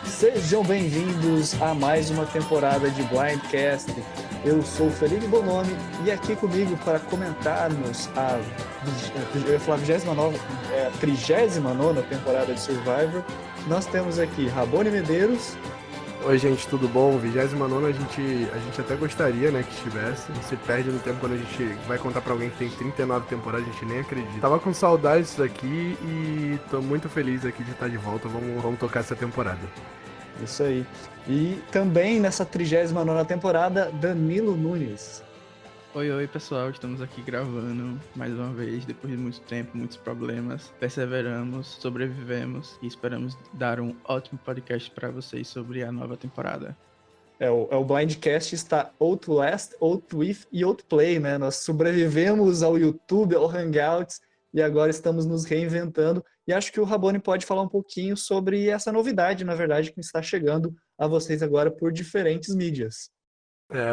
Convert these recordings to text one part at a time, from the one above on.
Sejam bem-vindos a mais uma temporada de Blindcast. Eu sou o Felipe Bonomi e aqui comigo para comentarmos eu ia falar 39ª temporada de Survivor, nós temos aqui Rabone Medeiros. Oi, gente, tudo bom? 29ª a gente até gostaria, né, que estivesse. Não se perde no tempo quando a gente vai contar pra alguém que tem 39 temporadas, a gente nem acredita. Tava com saudades disso aqui e tô muito feliz aqui de estar de volta. Vamos tocar essa temporada. Isso aí. E também nessa 39ª temporada, Danilo Nunes. Oi, pessoal, estamos aqui gravando mais uma vez, depois de muito tempo, muitos problemas. Perseveramos, sobrevivemos e esperamos dar um ótimo podcast para vocês sobre a nova temporada. O Blindcast está Outlast, Outwith e Outplay, né? Nós sobrevivemos ao YouTube, ao Hangouts e agora estamos nos reinventando. E acho que o Rabone pode falar um pouquinho sobre essa novidade, na verdade, que está chegando a vocês agora por diferentes mídias.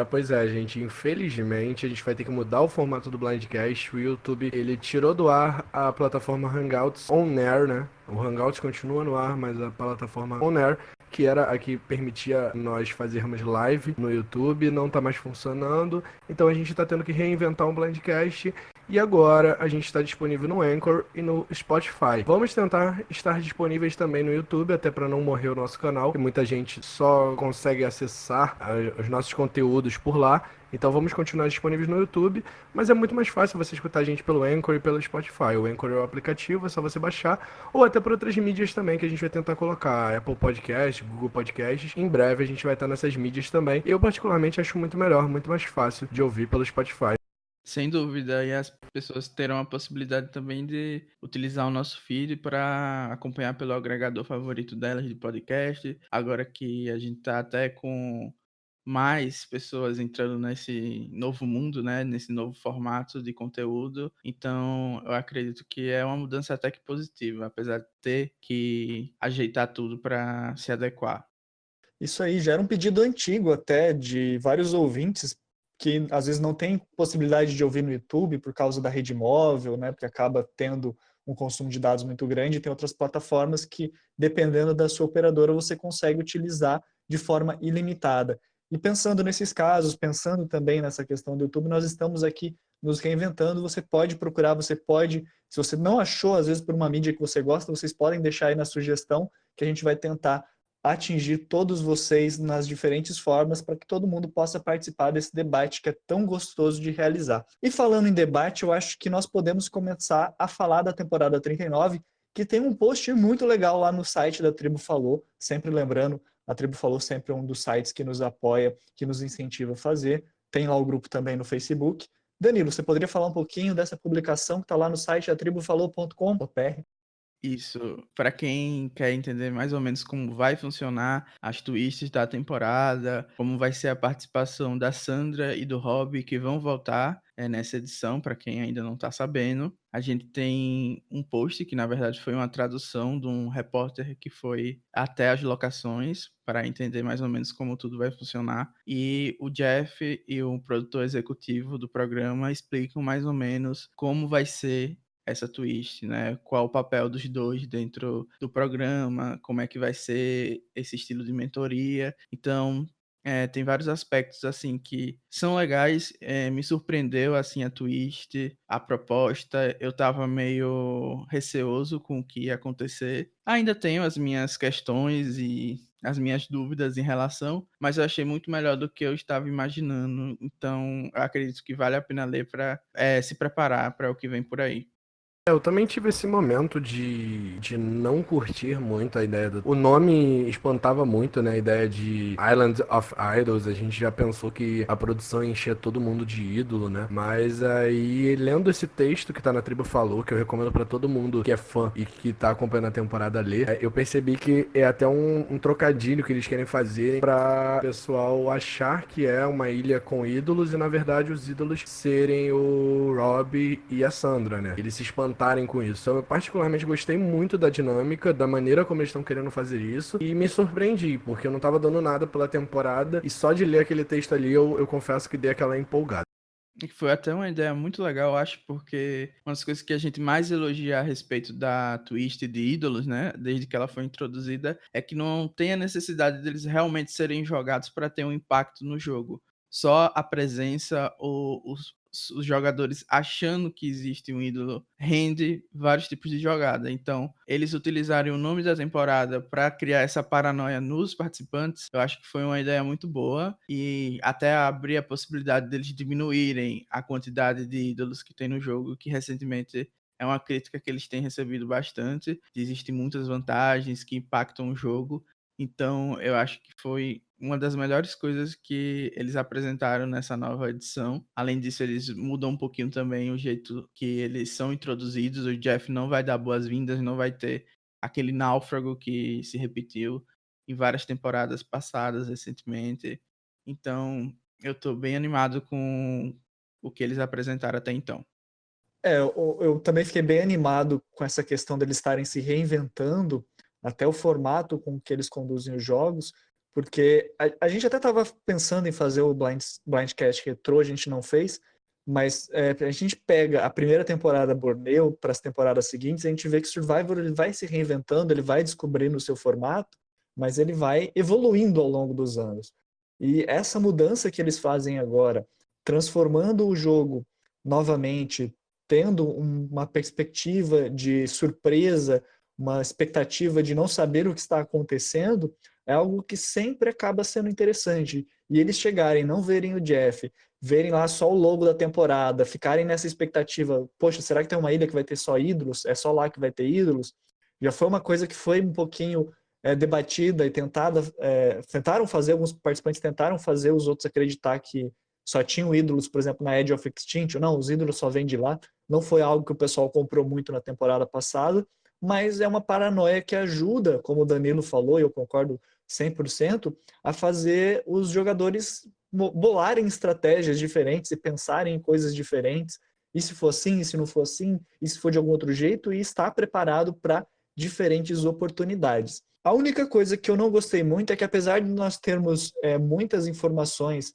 Pois é, gente. Infelizmente, a gente vai ter que mudar o formato do Blindcast. O YouTube, ele tirou do ar a plataforma Hangouts On Air, né? O Hangouts continua no ar, mas a plataforma On Air, que era a que permitia nós fazermos live no YouTube, não tá mais funcionando. Então a gente tá tendo que reinventar um Blindcast. E agora a gente está disponível no Anchor e no Spotify. Vamos tentar estar disponíveis também no YouTube, até para não morrer o nosso canal, que muita gente só consegue acessar os nossos conteúdos por lá. Então vamos continuar disponíveis no YouTube, mas é muito mais fácil você escutar a gente pelo Anchor e pelo Spotify. O Anchor é o aplicativo, é só você baixar, ou até por outras mídias também que a gente vai tentar colocar, Apple Podcast, Google Podcasts. Em breve a gente vai estar nessas mídias também. Eu particularmente acho muito melhor, muito mais fácil de ouvir pelo Spotify. Sem dúvida, e as pessoas terão a possibilidade também de utilizar o nosso feed para acompanhar pelo agregador favorito delas de podcast. Agora que a gente está até com mais pessoas entrando nesse novo mundo, né, nesse novo formato de conteúdo. Então, eu acredito que é uma mudança até que positiva, apesar de ter que ajeitar tudo para se adequar. Isso aí já era um pedido antigo até de vários ouvintes que às vezes não tem possibilidade de ouvir no YouTube por causa da rede móvel, né, porque acaba tendo um consumo de dados muito grande, e tem outras plataformas que, dependendo da sua operadora, você consegue utilizar de forma ilimitada. E pensando nesses casos, pensando também nessa questão do YouTube, nós estamos aqui nos reinventando. Você pode procurar, você pode, se você não achou, às vezes por uma mídia que você gosta, vocês podem deixar aí na sugestão que a gente vai tentar atingir todos vocês nas diferentes formas para que todo mundo possa participar desse debate que é tão gostoso de realizar. E falando em debate, eu acho que nós podemos começar a falar da temporada 39, que tem um post muito legal lá no site da Tribo Falou, sempre lembrando, a Tribo Falou sempre é um dos sites que nos apoia, que nos incentiva a fazer, tem lá o grupo também no Facebook. Danilo, você poderia falar um pouquinho dessa publicação que está lá no site atribofalou.com.br? Isso, para quem quer entender mais ou menos como vai funcionar as twists da temporada, como vai ser a participação da Sandra e do Rob que vão voltar nessa edição, para quem ainda não está sabendo. A gente tem um post que, na verdade, foi uma tradução de um repórter que foi até as locações para entender mais ou menos como tudo vai funcionar. E o Jeff e o produtor executivo do programa explicam mais ou menos como vai ser essa twist, né? Qual o papel dos dois dentro do programa, como é que vai ser esse estilo de mentoria. Então, tem vários aspectos, assim, que são legais. Me surpreendeu, assim, a twist, a proposta. Eu tava meio receoso com o que ia acontecer. Ainda tenho as minhas questões e as minhas dúvidas em relação, mas eu achei muito melhor do que eu estava imaginando. Então, eu acredito que vale a pena ler para se preparar para o que vem por aí. Eu também tive esse momento de não curtir muito a ideia do... O nome espantava muito, né? A ideia de Island of Idols. A gente já pensou que a produção enchia todo mundo de ídolo, né? Mas aí, lendo esse texto que tá na Tribo Falou, que eu recomendo pra todo mundo que é fã e que tá acompanhando a temporada ler, eu percebi que é até um trocadilho que eles querem fazer pra o pessoal achar que é uma ilha com ídolos e, na verdade, os ídolos serem o Rob e a Sandra, né? Eles se espantarem com isso. Eu particularmente gostei muito da dinâmica, da maneira como eles estão querendo fazer isso, e me surpreendi, porque eu não tava dando nada pela temporada, e só de ler aquele texto ali, eu confesso que dei aquela empolgada. E foi até uma ideia muito legal, eu acho, porque uma das coisas que a gente mais elogia a respeito da Twist de ídolos, né, desde que ela foi introduzida, é que não tem a necessidade deles realmente serem jogados para ter um impacto no jogo. Só a presença ou os jogadores achando que existe um ídolo rende vários tipos de jogada. Então, eles utilizarem o nome da temporada para criar essa paranoia nos participantes, eu acho que foi uma ideia muito boa e até abrir a possibilidade deles diminuírem a quantidade de ídolos que tem no jogo, que recentemente é uma crítica que eles têm recebido bastante. Existem muitas vantagens que impactam o jogo. Então, eu acho que foi uma das melhores coisas que eles apresentaram nessa nova edição. Além disso, eles mudam um pouquinho também o jeito que eles são introduzidos. O Jeff não vai dar boas-vindas, não vai ter aquele náufrago que se repetiu em várias temporadas passadas recentemente. Então, eu tô bem animado com o que eles apresentaram até então. Eu também fiquei bem animado com essa questão deles estarem se reinventando, até o formato com que eles conduzem os jogos, porque a gente até estava pensando em fazer o Blindcast Retrô, a gente não fez, mas a gente pega a primeira temporada Borneo para as temporadas seguintes, a gente vê que Survivor ele vai se reinventando, ele vai descobrindo o seu formato, mas ele vai evoluindo ao longo dos anos. E essa mudança que eles fazem agora, transformando o jogo novamente, tendo uma perspectiva de surpresa, uma expectativa de não saber o que está acontecendo, é algo que sempre acaba sendo interessante. E eles chegarem, não verem o Jeff, verem lá só o logo da temporada, ficarem nessa expectativa, poxa, será que tem uma ilha que vai ter só ídolos? É só lá que vai ter ídolos? Já foi uma coisa que foi um pouquinho debatida e tentaram fazer, alguns participantes tentaram fazer os outros acreditar que só tinham ídolos, por exemplo, na Edge of Extinction. Não, os ídolos só vêm de lá. Não foi algo que o pessoal comprou muito na temporada passada, mas é uma paranoia que ajuda, como o Danilo falou, e eu concordo 100%, a fazer os jogadores bolarem estratégias diferentes e pensarem em coisas diferentes. E se for assim, e se não for assim, e se for de algum outro jeito, e estar preparado para diferentes oportunidades. A única coisa que eu não gostei muito é que, apesar de nós termos muitas informações,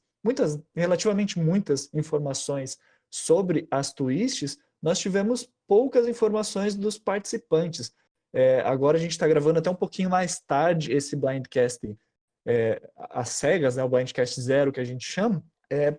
relativamente muitas informações sobre as twists, nós tivemos poucas informações dos participantes. Agora a gente está gravando até um pouquinho mais tarde esse Blindcast às cegas, né, o Blindcast 0 que a gente chama,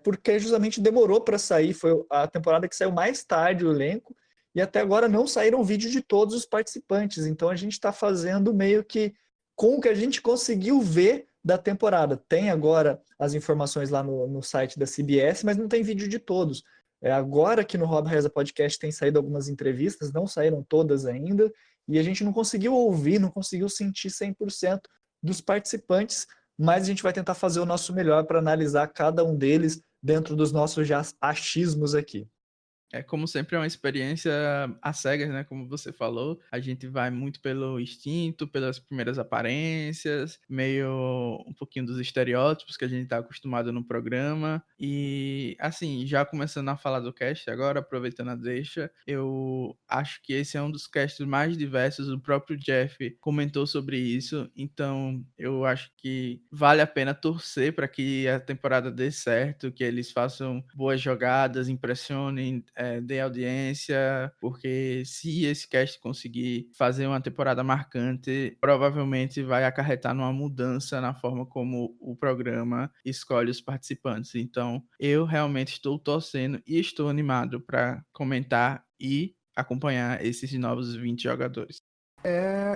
porque justamente demorou para sair, foi a temporada que saiu mais tarde o elenco, e até agora não saíram vídeos de todos os participantes, então a gente está fazendo meio que com o que a gente conseguiu ver da temporada. Tem agora as informações lá no site da CBS, mas não tem vídeo de todos. Agora que no Rob Reza Podcast tem saído algumas entrevistas, não saíram todas ainda, e a gente não conseguiu ouvir, não conseguiu sentir 100% dos participantes, mas a gente vai tentar fazer o nosso melhor para analisar cada um deles dentro dos nossos já achismos aqui. Como sempre, é uma experiência às cegas, né? Como você falou, a gente vai muito pelo instinto, pelas primeiras aparências, meio um pouquinho dos estereótipos que a gente está acostumado no programa. E, assim, já começando a falar do cast agora, aproveitando a deixa, eu acho que esse é um dos casts mais diversos. O próprio Jeff comentou sobre isso, então eu acho que vale a pena torcer para que a temporada dê certo, que eles façam boas jogadas, impressionem, dê audiência, porque se esse cast conseguir fazer uma temporada marcante, provavelmente vai acarretar numa mudança na forma como o programa escolhe os participantes. Então, eu realmente estou torcendo e estou animado para comentar e acompanhar esses novos 20 jogadores.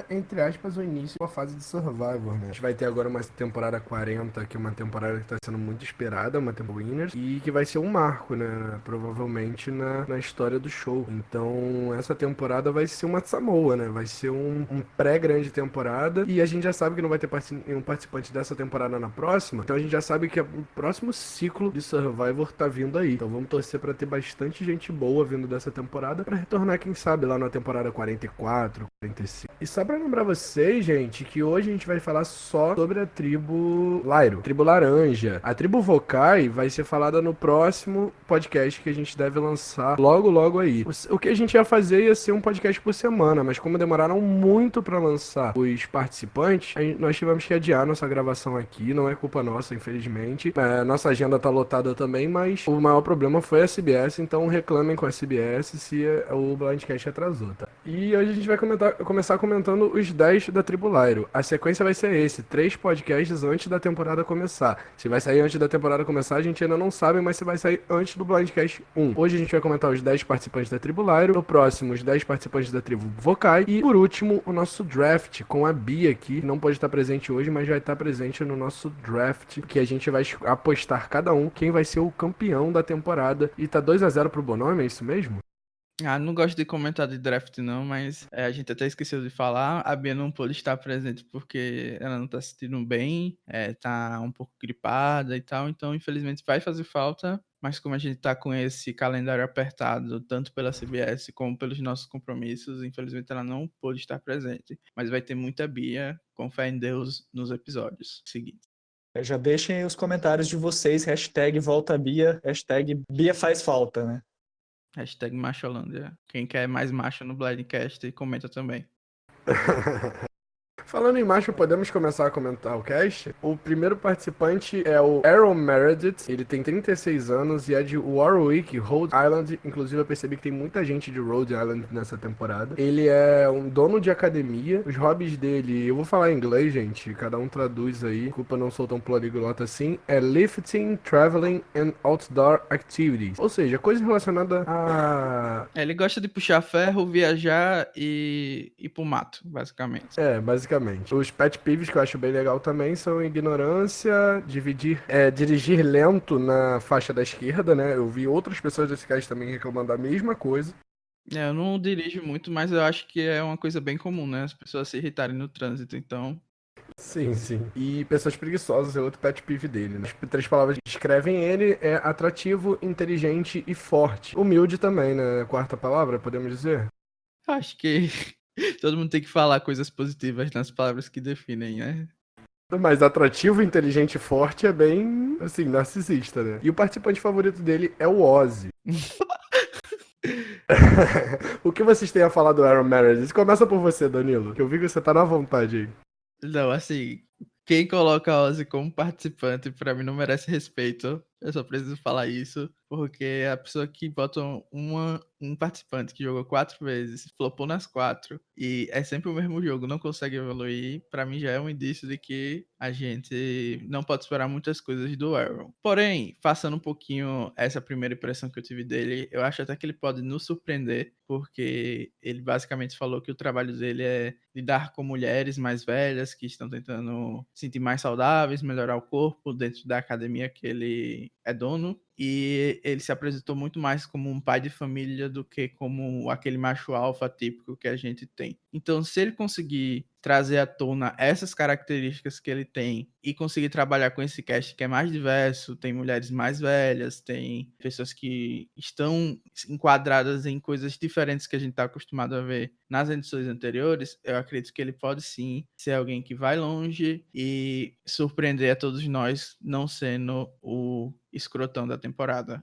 Entre aspas, o início de uma fase de Survivor, né? A gente vai ter agora uma temporada 40, que é uma temporada que tá sendo muito esperada, uma temporada Winners, e que vai ser um marco, né? Provavelmente na história do show. Então, essa temporada vai ser uma Samoa, né? Vai ser um pré-grande temporada, e a gente já sabe que não vai ter nenhum participante dessa temporada na próxima, então a gente já sabe que o próximo ciclo de Survivor tá vindo aí. Então vamos torcer pra ter bastante gente boa vindo dessa temporada, pra retornar, quem sabe, lá na temporada 44, E só pra lembrar vocês, gente, que hoje a gente vai falar só sobre a tribo Lyro, tribo Laranja. A tribo Vokai vai ser falada no próximo podcast que a gente deve lançar logo aí. O que a gente ia fazer ia ser um podcast por semana, mas como demoraram muito pra lançar os participantes, nós tivemos que adiar nossa gravação aqui, não é culpa nossa, infelizmente. Nossa agenda tá lotada também, mas o maior problema foi a CBS, então reclamem com a CBS se o Blindcast atrasou, tá? E hoje a gente vai começar comentando os 10 da tribo Lyro. A sequência vai ser 3 podcasts antes da temporada começar. Se vai sair antes da temporada começar, a gente ainda não sabe, mas se vai sair antes do Blindcast 1. Hoje a gente vai comentar os 10 participantes da tribo Lyro, no próximo os 10 participantes da tribo Vokai e, por último, o nosso draft com a Bia aqui, que não pode estar presente hoje, mas vai estar presente no nosso draft, que a gente vai apostar cada um quem vai ser o campeão da temporada. E tá 2-0 pro Bonome, é isso mesmo? Não gosto de comentar de draft não, mas a gente até esqueceu de falar, a Bia não pôde estar presente porque ela não tá se sentindo bem, tá um pouco gripada e tal, então infelizmente vai fazer falta, mas como a gente tá com esse calendário apertado, tanto pela CBS como pelos nossos compromissos, infelizmente ela não pôde estar presente, mas vai ter muita Bia, com fé em Deus, nos episódios seguintes. Já deixem aí os comentários de vocês, hashtag volta Bia, hashtag Bia faz falta, né? Hashtag Macholândia. Quem quer mais macho no Blindcast, comenta também. Falando em macho, podemos começar a comentar o cast? O primeiro participante é o Aaron Meredith. Ele tem 36 anos e é de Warwick, Rhode Island. Inclusive, eu percebi que tem muita gente de Rhode Island nessa temporada. Ele é um dono de academia. Os hobbies dele, eu vou falar em inglês, gente. Cada um traduz aí. Desculpa, não sou tão poliglota assim. É lifting, traveling and outdoor activities. Ou seja, coisa relacionada a... Ele gosta de puxar ferro, viajar e ir pro mato, basicamente. Basicamente. Os pet peeves que eu acho bem legal também são ignorância, dirigir lento na faixa da esquerda, né? Eu vi outras pessoas desse cast também reclamando da mesma coisa. Eu não dirijo muito, mas eu acho que é uma coisa bem comum, né? As pessoas se irritarem no trânsito, então... Sim. E pessoas preguiçosas é outro pet peeve dele, né? As 3 palavras que descrevem ele é atrativo, inteligente e forte. Humilde também, né? 4ª palavra, podemos dizer? Acho que... todo mundo tem que falar coisas positivas nas palavras que definem, né? Mas atrativo, inteligente e forte é bem, assim, narcisista, né? E o participante favorito dele é o Ozzy. O que vocês têm a falar do Aaron Meredith? Começa por você, Danilo, que eu vi que você tá na vontade aí. Não, assim, quem coloca a Ozzy como participante, pra mim, não merece respeito. Eu só preciso falar isso, porque é a pessoa que bota um participante que jogou 4 vezes, flopou nas 4, e é sempre o mesmo jogo, não consegue evoluir, pra mim já é um indício de que a gente não pode esperar muitas coisas do Aaron. Porém, passando um pouquinho essa primeira impressão que eu tive dele, eu acho até que ele pode nos surpreender, porque ele basicamente falou que o trabalho dele é lidar com mulheres mais velhas que estão tentando se sentir mais saudáveis, melhorar o corpo dentro da academia que ele é dono, e ele se apresentou muito mais como um pai de família do que como aquele macho alfa típico que a gente tem. Então, se ele conseguir trazer à tona essas características que ele tem e conseguir trabalhar com esse cast que é mais diverso, tem mulheres mais velhas, tem pessoas que estão enquadradas em coisas diferentes que a gente está acostumado a ver nas edições anteriores, eu acredito que ele pode sim ser alguém que vai longe e surpreender a todos nós, não sendo o escrotão da temporada.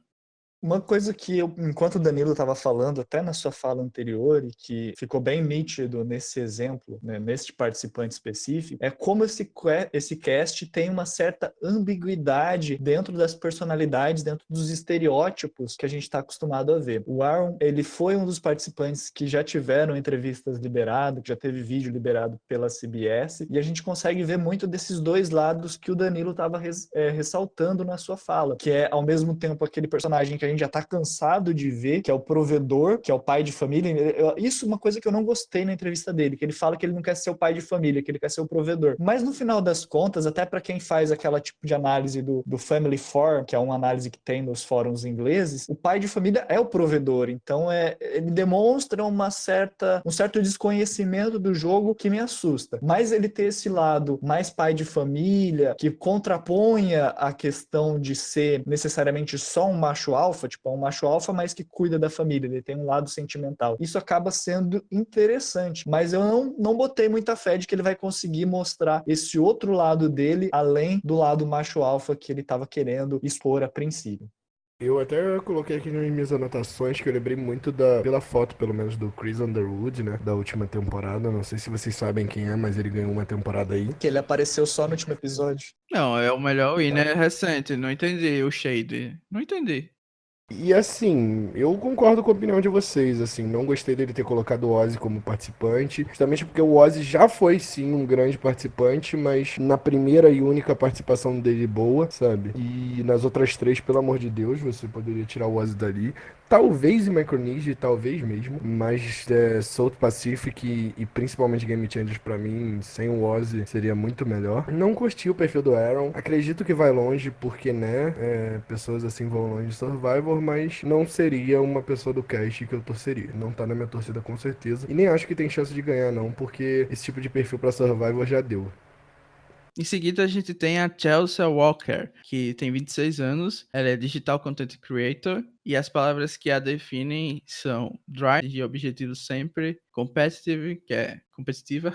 Uma coisa que enquanto o Danilo estava falando, até na sua fala anterior, e que ficou bem nítido nesse exemplo, né, neste participante específico, é como esse cast tem uma certa ambiguidade dentro das personalidades, dentro dos estereótipos que a gente está acostumado a ver. O Aaron, ele foi um dos participantes que já tiveram entrevistas liberadas, que já teve vídeo liberado pela CBS, e a gente consegue ver muito desses dois lados que o Danilo estava ressaltando na sua fala, que é, ao mesmo tempo, aquele personagem que a gente já está cansado de ver, que é o provedor, que é o pai de família. Isso é uma coisa que eu não gostei na entrevista dele, que ele fala que ele não quer ser o pai de família, que ele quer ser o provedor. Mas no final das contas, até para quem faz aquela tipo de análise do Family Forum, que é uma análise que tem nos fóruns ingleses, o pai de família é o provedor. Então ele demonstra um certo desconhecimento do jogo que me assusta. Mas ele ter esse lado mais pai de família, que contraponha a questão de ser necessariamente só um macho alfa, alfa, tipo, é um macho alfa, mas que cuida da família, ele tem um lado sentimental. Isso acaba sendo interessante, mas eu não botei muita fé de que ele vai conseguir mostrar esse outro lado dele, além do lado macho alfa que ele estava querendo expor a princípio. Eu até coloquei aqui nas minhas anotações que eu lembrei muito pela foto, pelo menos, do Chris Underwood, né? Da última temporada. Não sei se vocês sabem quem é, mas ele ganhou uma temporada aí. Que ele apareceu só no último episódio. Não, é o melhor winner recente. Não entendi o shade. Não entendi. E assim, eu concordo com a opinião de vocês, assim, não gostei dele ter colocado o Ozzy como participante, justamente porque o Ozzy já foi sim um grande participante, mas na primeira e única participação dele boa, sabe? E nas outras três, pelo amor de Deus, você poderia tirar o Ozzy dali. Talvez em Micronesia, talvez mesmo, mas South Pacific e principalmente Game Changers pra mim, sem o Ozzy, seria muito melhor. Não curti o perfil do Aaron, acredito que vai longe, porque, né, pessoas assim vão longe de Survivor, mas não seria uma pessoa do cast que eu torceria. Não tá na minha torcida com certeza. E nem acho que tem chance de ganhar não, porque esse tipo de perfil pra Survivor já deu. Em seguida, a gente tem a Chelsea Walker, que tem 26 anos, ela é Digital Content Creator, e as palavras que a definem são Drive, de objetivo sempre, Competitive, que é competitiva,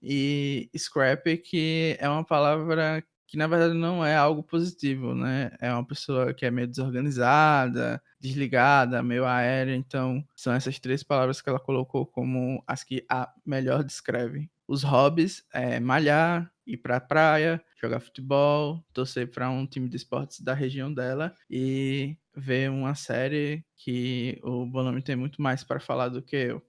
e Scrappy, que é uma palavra que na verdade não é algo positivo, né? É uma pessoa que é meio desorganizada, desligada, meio aérea, então são essas três palavras que ela colocou como as que a melhor descrevem. Os hobbies é malhar, ir pra praia, jogar futebol, torcer para um time de esportes da região dela e ver uma série que o Bonomi tem muito mais para falar do que eu.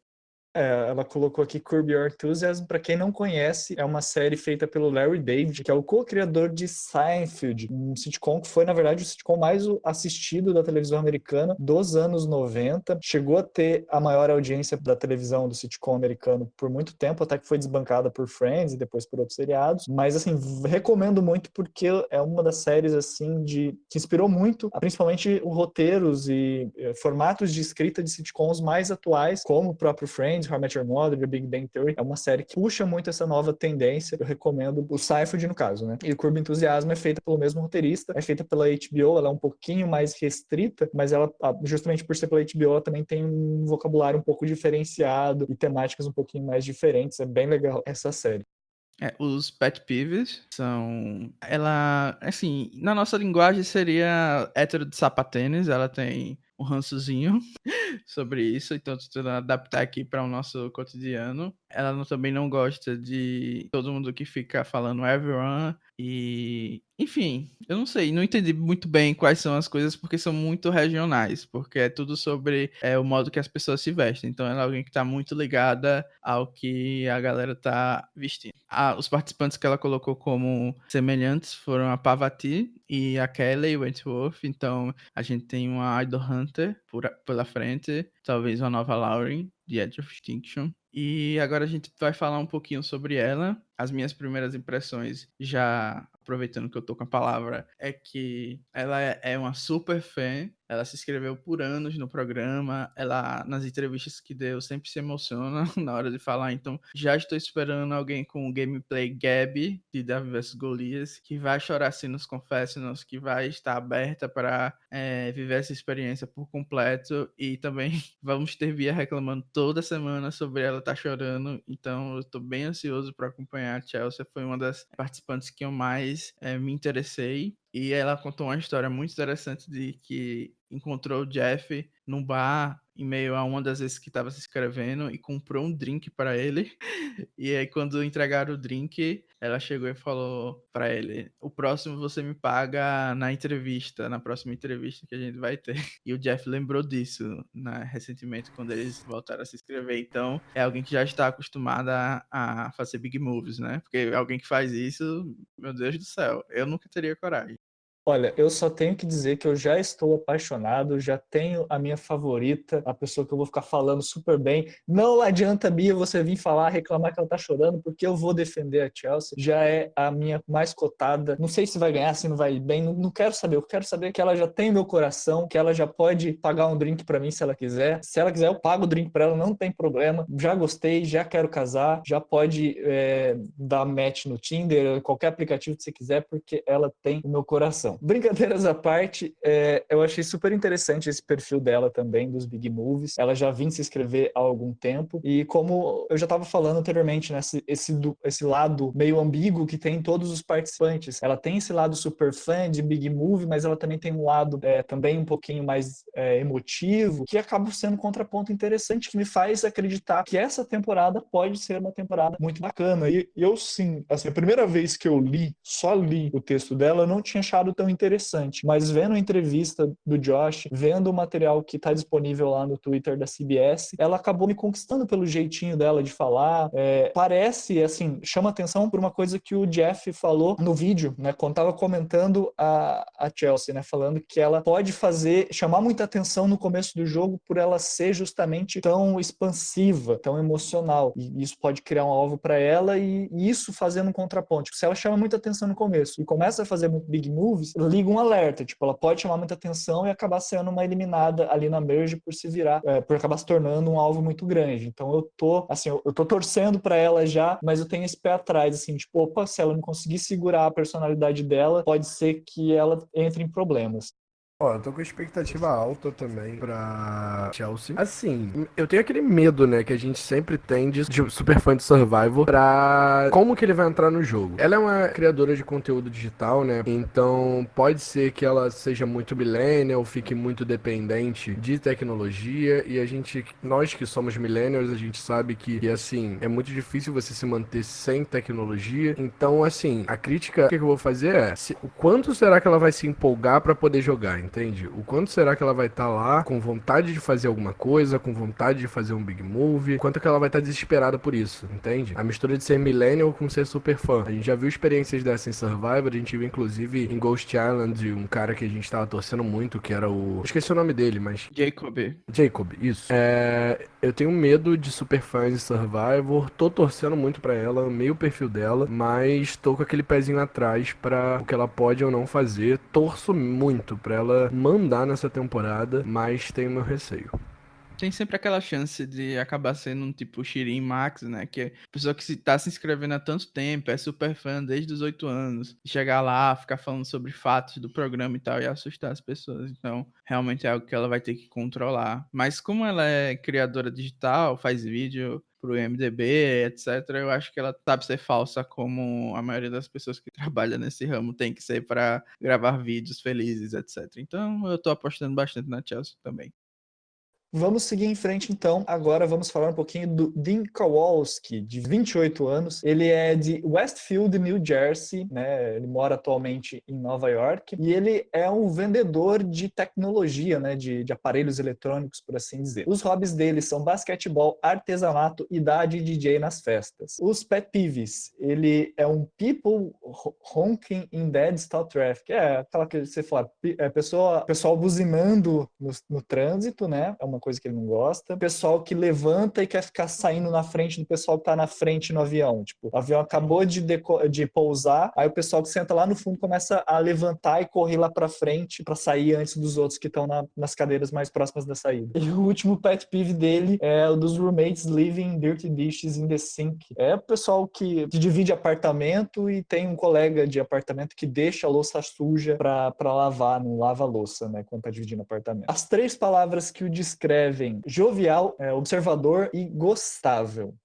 Ela colocou aqui Curb Your Enthusiasm. Para quem não conhece, é uma série feita pelo Larry David, que é o co-criador de Seinfeld, um sitcom que foi, na verdade, o sitcom mais assistido da televisão americana dos anos 90. Chegou a ter a maior audiência da televisão do sitcom americano por muito tempo, até que foi desbancada por Friends e depois por outros seriados. Mas, assim, recomendo muito porque é uma das séries, assim, que inspirou muito, principalmente os roteiros e formatos de escrita de sitcoms mais atuais, como o próprio Friends, How I Met Your Mother, The Big Bang Theory. É uma série que puxa muito essa nova tendência. Eu recomendo o Seinfeld, no caso, né? E o Curb Enthusiasm é feita pelo mesmo roteirista, é feita pela HBO, ela é um pouquinho mais restrita, mas ela, justamente por ser pela HBO, ela também tem um vocabulário um pouco diferenciado e temáticas um pouquinho mais diferentes. É bem legal essa série. Os pet peeves são... Ela, assim, na nossa linguagem seria hétero de sapatênis, ela tem um rançozinho sobre isso, então tentando adaptar aqui para o nosso cotidiano. Ela também não gosta de todo mundo que fica falando everyone e... Enfim, eu não sei, não entendi muito bem quais são as coisas porque são muito regionais, porque é tudo sobre o modo que as pessoas se vestem. Então ela é alguém que está muito ligada ao que a galera tá vestindo. Os participantes que ela colocou como semelhantes foram a Pavati e a Kelly Wentworth. Então a gente tem uma Idol Hunter pela frente, talvez uma nova Lauren de Edge of Extinction. E agora a gente vai falar um pouquinho sobre ela. As minhas primeiras impressões, já aproveitando que eu tô com a palavra, é que ela é uma super fã. Ela se inscreveu por anos no programa. Ela, nas entrevistas que deu, sempre se emociona na hora de falar. Então, já estou esperando alguém com o gameplay Gabi, de Davi vs Golias, que vai chorar assim nos confessionals, que vai estar aberta para viver essa experiência por completo. E também vamos ter Via reclamando toda semana sobre ela estar chorando. Então, eu estou bem ansioso para acompanhar. A Chelsea foi uma das participantes que eu mais me interessei. E ela contou uma história muito interessante de que encontrou o Jeff num bar em meio a uma das vezes que estava se inscrevendo e comprou um drink para ele. E aí quando entregaram o drink, ela chegou e falou para ele: o próximo você me paga na próxima entrevista que a gente vai ter. E o Jeff lembrou disso, né, recentemente quando eles voltaram a se inscrever. Então é alguém que já está acostumada a fazer big moves, né? Porque alguém que faz isso, meu Deus do céu, eu nunca teria coragem. Olha, eu só tenho que dizer que eu já estou apaixonado, já tenho a minha favorita, a pessoa que eu vou ficar falando super bem. Não adianta, Bia, você vir falar, reclamar que ela tá chorando, porque eu vou defender a Chelsea. Já é a minha mais cotada. Não sei se vai ganhar, se não vai ir bem, não quero saber. Eu quero saber que ela já tem meu coração, que ela já pode pagar um drink pra mim se ela quiser. Se ela quiser, eu pago o drink pra ela, não tem problema. Já gostei, já quero casar, já pode dar match no Tinder, qualquer aplicativo que você quiser, porque ela tem o meu coração. atenção. Brincadeiras à parte, eu achei super interessante esse perfil dela também, dos Big Movies. Ela já vinha se inscrever há algum tempo, e como eu já estava falando anteriormente, né, esse lado meio ambíguo que tem em todos os participantes. Ela tem esse lado super fã de Big Movie, mas ela também tem um lado também um pouquinho mais emotivo, que acaba sendo um contraponto interessante, que me faz acreditar que essa temporada pode ser uma temporada muito bacana. E eu, sim, assim, a primeira vez que eu só li o texto dela, eu não tinha achado tão interessante, mas vendo a entrevista do Josh, vendo o material que está disponível lá no Twitter da CBS, ela acabou me conquistando pelo jeitinho dela de falar. Parece, assim, chama atenção por uma coisa que o Jeff falou no vídeo, né, quando estava comentando a Chelsea, né, falando que ela pode chamar muita atenção no começo do jogo por ela ser justamente tão expansiva, tão emocional, e isso pode criar um alvo para ela, e isso fazendo um contraponto. Se ela chama muita atenção no começo e começa a fazer muito big moves, liga um alerta, tipo, ela pode chamar muita atenção e acabar sendo uma eliminada ali na merge por se virar, por acabar se tornando um alvo muito grande. Então eu tô torcendo para ela já, mas eu tenho esse pé atrás, assim, tipo, opa, se ela não conseguir segurar a personalidade dela, pode ser que ela entre em problemas. Ó, eu tô com expectativa alta também pra Chelsea. Assim, eu tenho aquele medo, né, que a gente sempre tem de super fã de Survivor pra como que ele vai entrar no jogo. Ela é uma criadora de conteúdo digital, né, então pode ser que ela seja muito millennial, fique muito dependente de tecnologia, e nós que somos millennials, a gente sabe que assim, é muito difícil você se manter sem tecnologia. Então, assim, a crítica que eu vou fazer é, o quanto será que ela vai se empolgar pra poder jogar, entende? O quanto será que ela vai estar lá com vontade de fazer alguma coisa, com vontade de fazer um big move, quanto que ela vai estar desesperada por isso, entende? A mistura de ser millennial com ser super fã. A gente já viu experiências dessa em Survivor, a gente viu inclusive em Ghost Island um cara que a gente tava torcendo muito, que era o... esqueci o nome dele, mas... Jacob, isso. Eu tenho medo de super fãs de Survivor, tô torcendo muito pra ela, amei o perfil dela, mas tô com aquele pezinho atrás pra o que ela pode ou não fazer. Torço muito pra ela mandar nessa temporada, mas tenho meu receio. Tem sempre aquela chance de acabar sendo um tipo Shirin Max, né? Que é pessoa que tá se inscrevendo há tanto tempo, é super fã desde os 8 anos. Chegar lá, ficar falando sobre fatos do programa e tal, e assustar as pessoas. Então, realmente é algo que ela vai ter que controlar. Mas como ela é criadora digital, faz vídeo pro IMDb, etc., eu acho que ela sabe ser falsa, como a maioria das pessoas que trabalham nesse ramo tem que ser para gravar vídeos felizes, etc. Então, eu tô apostando bastante na Chelsea também. Vamos seguir em frente, então. Agora vamos falar um pouquinho do Dean Kowalski, de 28 anos. Ele é de Westfield, New Jersey, né? Ele mora atualmente em Nova York. E ele é um vendedor de tecnologia, né? De aparelhos eletrônicos, por assim dizer. Os hobbies dele são basquetebol, artesanato e dar de DJ nas festas. Os pet peeves. Ele é um people honking in dead stop traffic. É aquela que você fala, pessoal buzinando no trânsito, né? É uma coisa que ele não gosta. Pessoal que levanta e quer ficar saindo na frente do pessoal que tá na frente no avião. Tipo, o avião acabou de pousar, aí o pessoal que senta lá no fundo começa a levantar e correr lá pra frente pra sair antes dos outros que estão nas cadeiras mais próximas da saída. E o último pet peeve dele é o dos roommates leaving dirty dishes in the sink. É o pessoal que divide apartamento e tem um colega de apartamento que deixa a louça suja pra lavar, não lava a louça, né, quando tá dividindo apartamento. As 3 palavras que o descrevem: jovial, observador e gostável.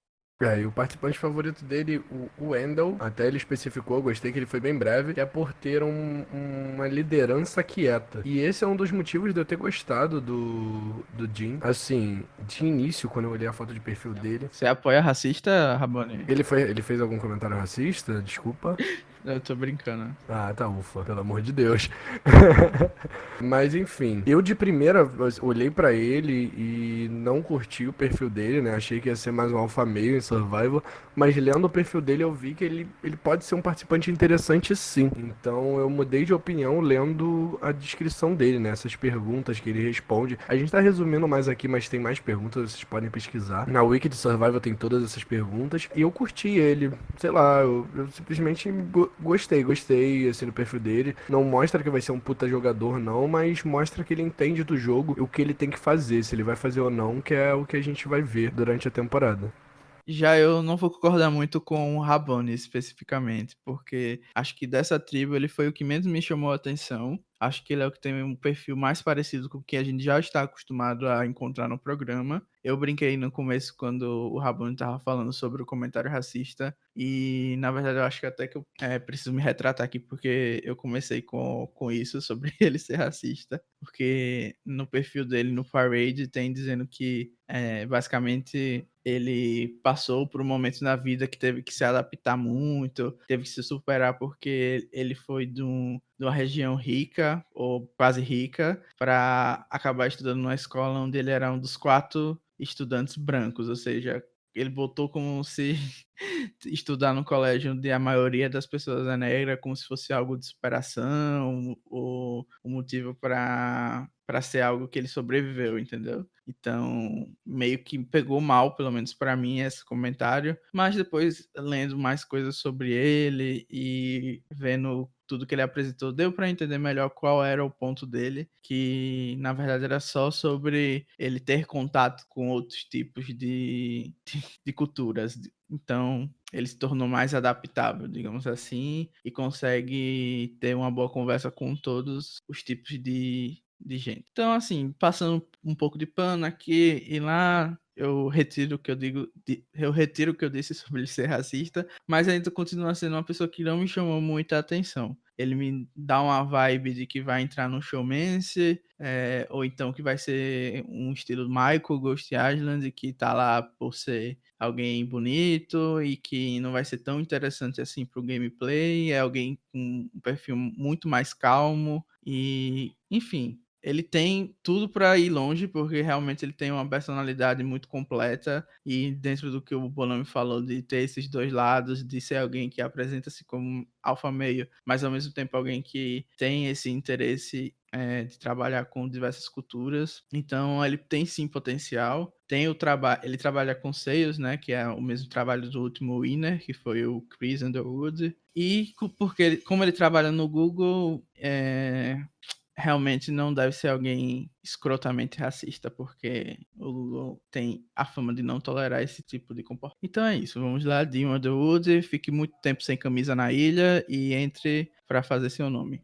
E o participante favorito dele, o Wendell, até ele especificou, gostei que ele foi bem breve, que é por ter uma liderança quieta. E esse é um dos motivos de eu ter gostado do Jim. Assim, de início, quando eu olhei a foto de perfil dele... Você apoia racista, Rabone? Ele fez algum comentário racista? Desculpa. Eu tô brincando. Ah, tá, ufa, pelo amor de Deus. Mas enfim, eu de primeira olhei pra ele e não curti o perfil dele, né? Achei que ia ser mais um alfa meio em Survival, mas lendo o perfil dele eu vi que ele pode ser um participante interessante, sim. Então eu mudei de opinião lendo a descrição dele, né? Essas perguntas que ele responde. A gente tá resumindo mais aqui, mas tem mais perguntas, vocês podem pesquisar. Na Wiki de Survival tem todas essas perguntas e eu curti ele. Sei lá, eu simplesmente gostei, assim, do perfil dele. Não mostra que vai ser um puta jogador, não, mas mostra que ele entende do jogo, o que ele tem que fazer, se ele vai fazer ou não, que é o que a gente vai ver durante a temporada. Já eu não vou concordar muito com o Rabone especificamente, porque acho que dessa tribo ele foi o que menos me chamou a atenção. Acho que ele é o que tem um perfil mais parecido com o que a gente já está acostumado a encontrar no programa. Eu brinquei no começo quando o Rabone estava falando sobre o comentário racista e, na verdade, eu acho que até que eu preciso me retratar aqui porque eu comecei com isso, sobre ele ser racista, porque no perfil dele no Parade tem dizendo que, basicamente, ele passou por um momento na vida que teve que se adaptar muito, teve que se superar porque ele foi de uma região rica, ou quase rica, para acabar estudando numa escola onde ele era um dos 4 estudantes brancos, ou seja, ele botou como se estudar no colégio onde a maioria das pessoas é negra, como se fosse algo de superação, ou o motivo para ser algo que ele sobreviveu, entendeu? Então, meio que pegou mal, pelo menos para mim, esse comentário. Mas depois, lendo mais coisas sobre ele e vendo tudo que ele apresentou, deu para entender melhor qual era o ponto dele, que na verdade era só sobre ele ter contato com outros tipos de culturas. Então, ele se tornou mais adaptável, digamos assim, e consegue ter uma boa conversa com todos os tipos de gente. Então, assim, passando um pouco de pano aqui e lá, eu retiro o que eu digo, eu retiro o que eu disse sobre ele ser racista, mas ainda continua sendo uma pessoa que não me chamou muita atenção. Ele me dá uma vibe de que vai entrar no Showmance, ou então que vai ser um estilo Michael Ghost Island, que tá lá por ser alguém bonito e que não vai ser tão interessante assim pro gameplay, é alguém com um perfil muito mais calmo e, enfim, ele tem tudo para ir longe, porque realmente ele tem uma personalidade muito completa e dentro do que o Bonami falou de ter esses dois lados, de ser alguém que apresenta-se como alfa meio, mas ao mesmo tempo alguém que tem esse interesse de trabalhar com diversas culturas. Então ele tem sim potencial. Tem o trabalho, ele trabalha com sales, né, que é o mesmo trabalho do último winner, que foi o Chris Underwood. E porque como ele trabalha no Google, realmente não deve ser alguém escrotamente racista, porque o Google tem a fama de não tolerar esse tipo de comportamento. Então é isso, vamos lá, Dean Underwood, fique muito tempo sem camisa na ilha e entre para fazer seu nome.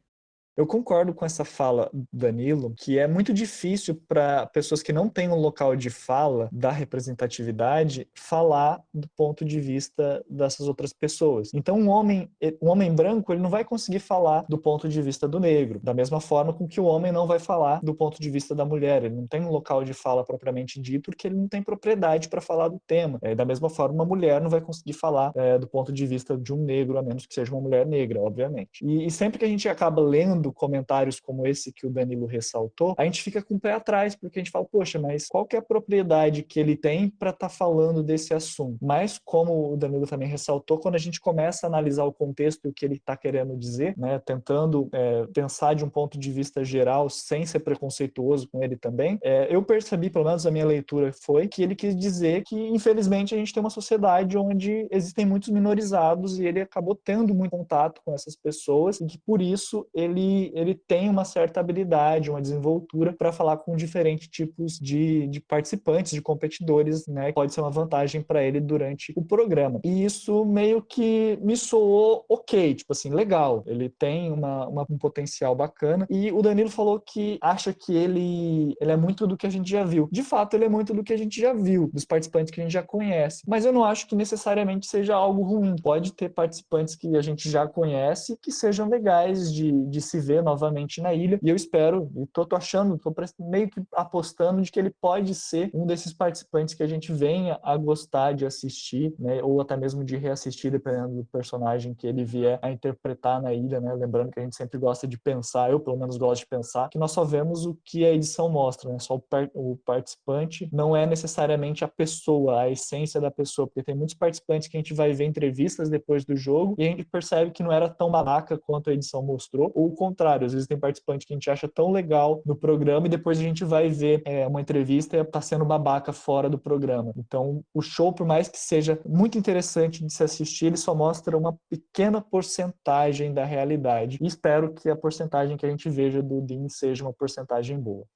Eu concordo com essa fala do Danilo, que é muito difícil para pessoas que não têm um local de fala da representatividade falar do ponto de vista dessas outras pessoas. Então, um homem branco, ele não vai conseguir falar do ponto de vista do negro, da mesma forma com que o homem não vai falar do ponto de vista da mulher. Ele não tem um local de fala propriamente dito, porque ele não tem propriedade para falar do tema. Da mesma forma, uma mulher não vai conseguir falar do ponto de vista de um negro, a menos que seja uma mulher negra, obviamente. E sempre que a gente acaba lendo comentários como esse que o Danilo ressaltou, a gente fica com o pé atrás, porque a gente fala, poxa, mas qual que é a propriedade que ele tem para estar falando desse assunto? Mas, como o Danilo também ressaltou, quando a gente começa a analisar o contexto e o que ele está querendo dizer, né, tentando pensar de um ponto de vista geral, sem ser preconceituoso com ele também, eu percebi, pelo menos a minha leitura foi, que ele quis dizer que, infelizmente, a gente tem uma sociedade onde existem muitos minorizados e ele acabou tendo muito contato com essas pessoas e que, por isso, ele tem uma certa habilidade, uma desenvoltura para falar com diferentes tipos de participantes, de competidores, né? Pode ser uma vantagem para ele durante o programa. E isso meio que me soou ok, tipo assim, legal. Ele tem um potencial bacana. E o Danilo falou que acha que ele é muito do que a gente já viu. De fato, ele é muito do que a gente já viu, dos participantes que a gente já conhece. Mas eu não acho que necessariamente seja algo ruim. Pode ter participantes que a gente já conhece que sejam legais de se ver novamente na ilha, e eu espero, e tô achando, tô meio que apostando de que ele pode ser um desses participantes que a gente venha a gostar de assistir, né, ou até mesmo de reassistir, dependendo do personagem que ele vier a interpretar na ilha, né, lembrando que a gente sempre gosta de pensar, eu pelo menos gosto de pensar, que nós só vemos o que a edição mostra, né, só o participante não é necessariamente a pessoa, a essência da pessoa, porque tem muitos participantes que a gente vai ver entrevistas depois do jogo, e a gente percebe que não era tão babaca quanto a edição mostrou, ou o contrário, às vezes tem participante que a gente acha tão legal no programa e depois a gente vai ver uma entrevista e tá sendo babaca fora do programa. Então, o show, por mais que seja muito interessante de se assistir, ele só mostra uma pequena porcentagem da realidade. E espero que a porcentagem que a gente veja do Dean seja uma porcentagem boa.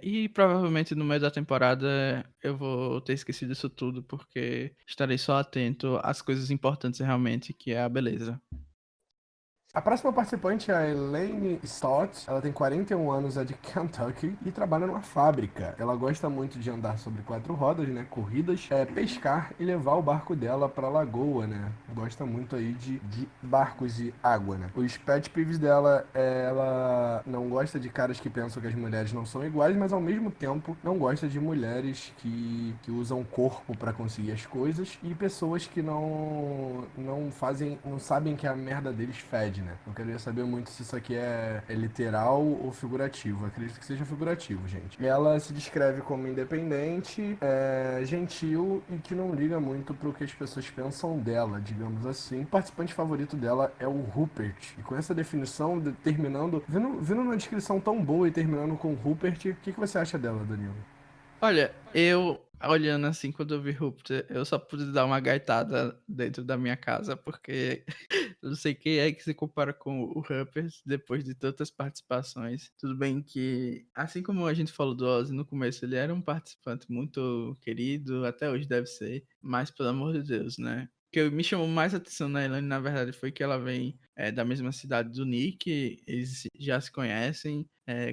E provavelmente no meio da temporada eu vou ter esquecido isso tudo, porque estarei só atento às coisas importantes realmente, que é a beleza. A próxima participante é a Elaine Stott. Ela tem 41 anos, é de Kentucky e trabalha numa fábrica. Ela gosta muito de andar sobre 4 rodas, né? Corridas, pescar e levar o barco dela pra lagoa, né? Gosta muito aí de barcos e água, né? Os pet peeves dela ela não gosta de caras que pensam que as mulheres não são iguais, mas ao mesmo tempo não gosta de mulheres que usam o corpo pra conseguir as coisas e pessoas que não sabem que a merda deles fede, né? Eu queria saber muito se isso aqui é literal ou figurativo. Acredito que seja figurativo, gente. Ela se descreve como independente, gentil e que não liga muito pro que as pessoas pensam dela, digamos assim. O participante favorito dela é o Rupert. E com essa definição, vindo numa descrição tão boa e terminando com Rupert, o que você acha dela, Danilo? Olha, eu olhando assim, quando eu vi Rupert, eu só pude dar uma gaitada dentro da minha casa, porque eu não sei quem é que se compara com o Rupert depois de tantas participações. Tudo bem que, assim como a gente falou do Ozzy no começo, ele era um participante muito querido, até hoje deve ser, mas pelo amor de Deus, né? O que me chamou mais atenção na Elaine, na verdade, foi que ela vem da mesma cidade do Nick, eles já se conhecem,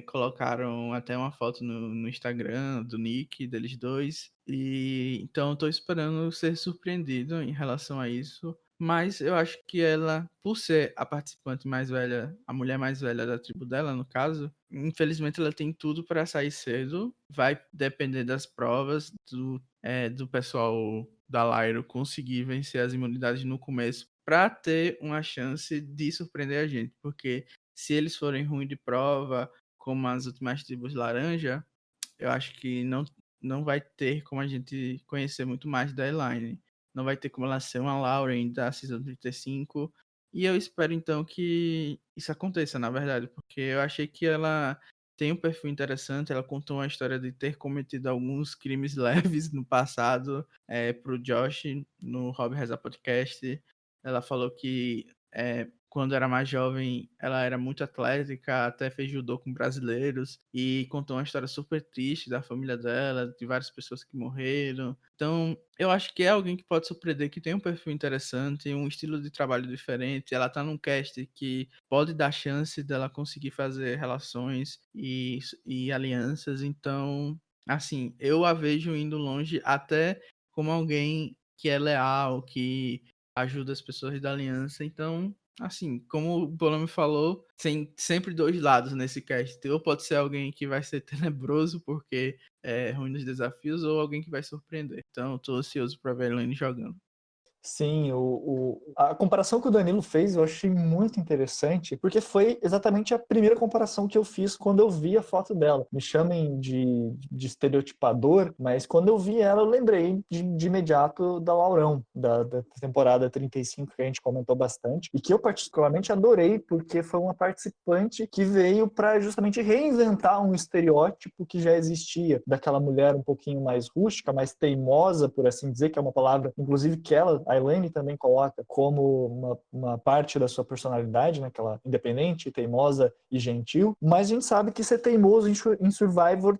colocaram até uma foto no Instagram do Nick, deles dois, e então eu tô esperando ser surpreendido em relação a isso. Mas eu acho que ela, por ser a participante mais velha, a mulher mais velha da tribo dela, no caso, infelizmente ela tem tudo para sair cedo. Vai depender das provas, do pessoal da Lyro conseguir vencer as imunidades no começo para ter uma chance de surpreender a gente. Porque se eles forem ruins de prova, como as últimas tribos laranja, eu acho que não vai ter como a gente conhecer muito mais da Elaine. Não vai ter como ela ser uma Lauren da Season 35. E eu espero então que isso aconteça, na verdade, porque eu achei que ela tem um perfil interessante. Ela contou uma história de ter cometido alguns crimes leves no passado pro Josh no Rob Reza Podcast. Ela falou que quando era mais jovem, ela era muito atlética, até fez judô com brasileiros e contou uma história super triste da família dela, de várias pessoas que morreram. Então, eu acho que é alguém que pode surpreender, que tem um perfil interessante, um estilo de trabalho diferente. Ela tá num cast que pode dar chance dela conseguir fazer relações e alianças. Então, assim, eu a vejo indo longe até como alguém que é leal, que ajuda as pessoas da aliança. Então, assim, como o Bono falou, tem sempre dois lados nesse cast. Ou pode ser alguém que vai ser tenebroso porque é ruim nos desafios, ou alguém que vai surpreender. Então, eu tô ansioso pra ver a Elaine jogando. Sim, a comparação que o Danilo fez eu achei muito interessante, porque foi exatamente a primeira comparação que eu fiz quando eu vi a foto dela. Me chamem de estereotipador, mas quando eu vi ela, eu lembrei de imediato da Laurão, da temporada 35, que a gente comentou bastante, e que eu particularmente adorei, porque foi uma participante que veio para justamente reinventar um estereótipo que já existia, daquela mulher um pouquinho mais rústica, mais teimosa, por assim dizer, que é uma palavra, inclusive, que a Elaine também coloca como uma parte da sua personalidade, né? Aquela independente, teimosa e gentil. Mas a gente sabe que ser teimoso em Survivor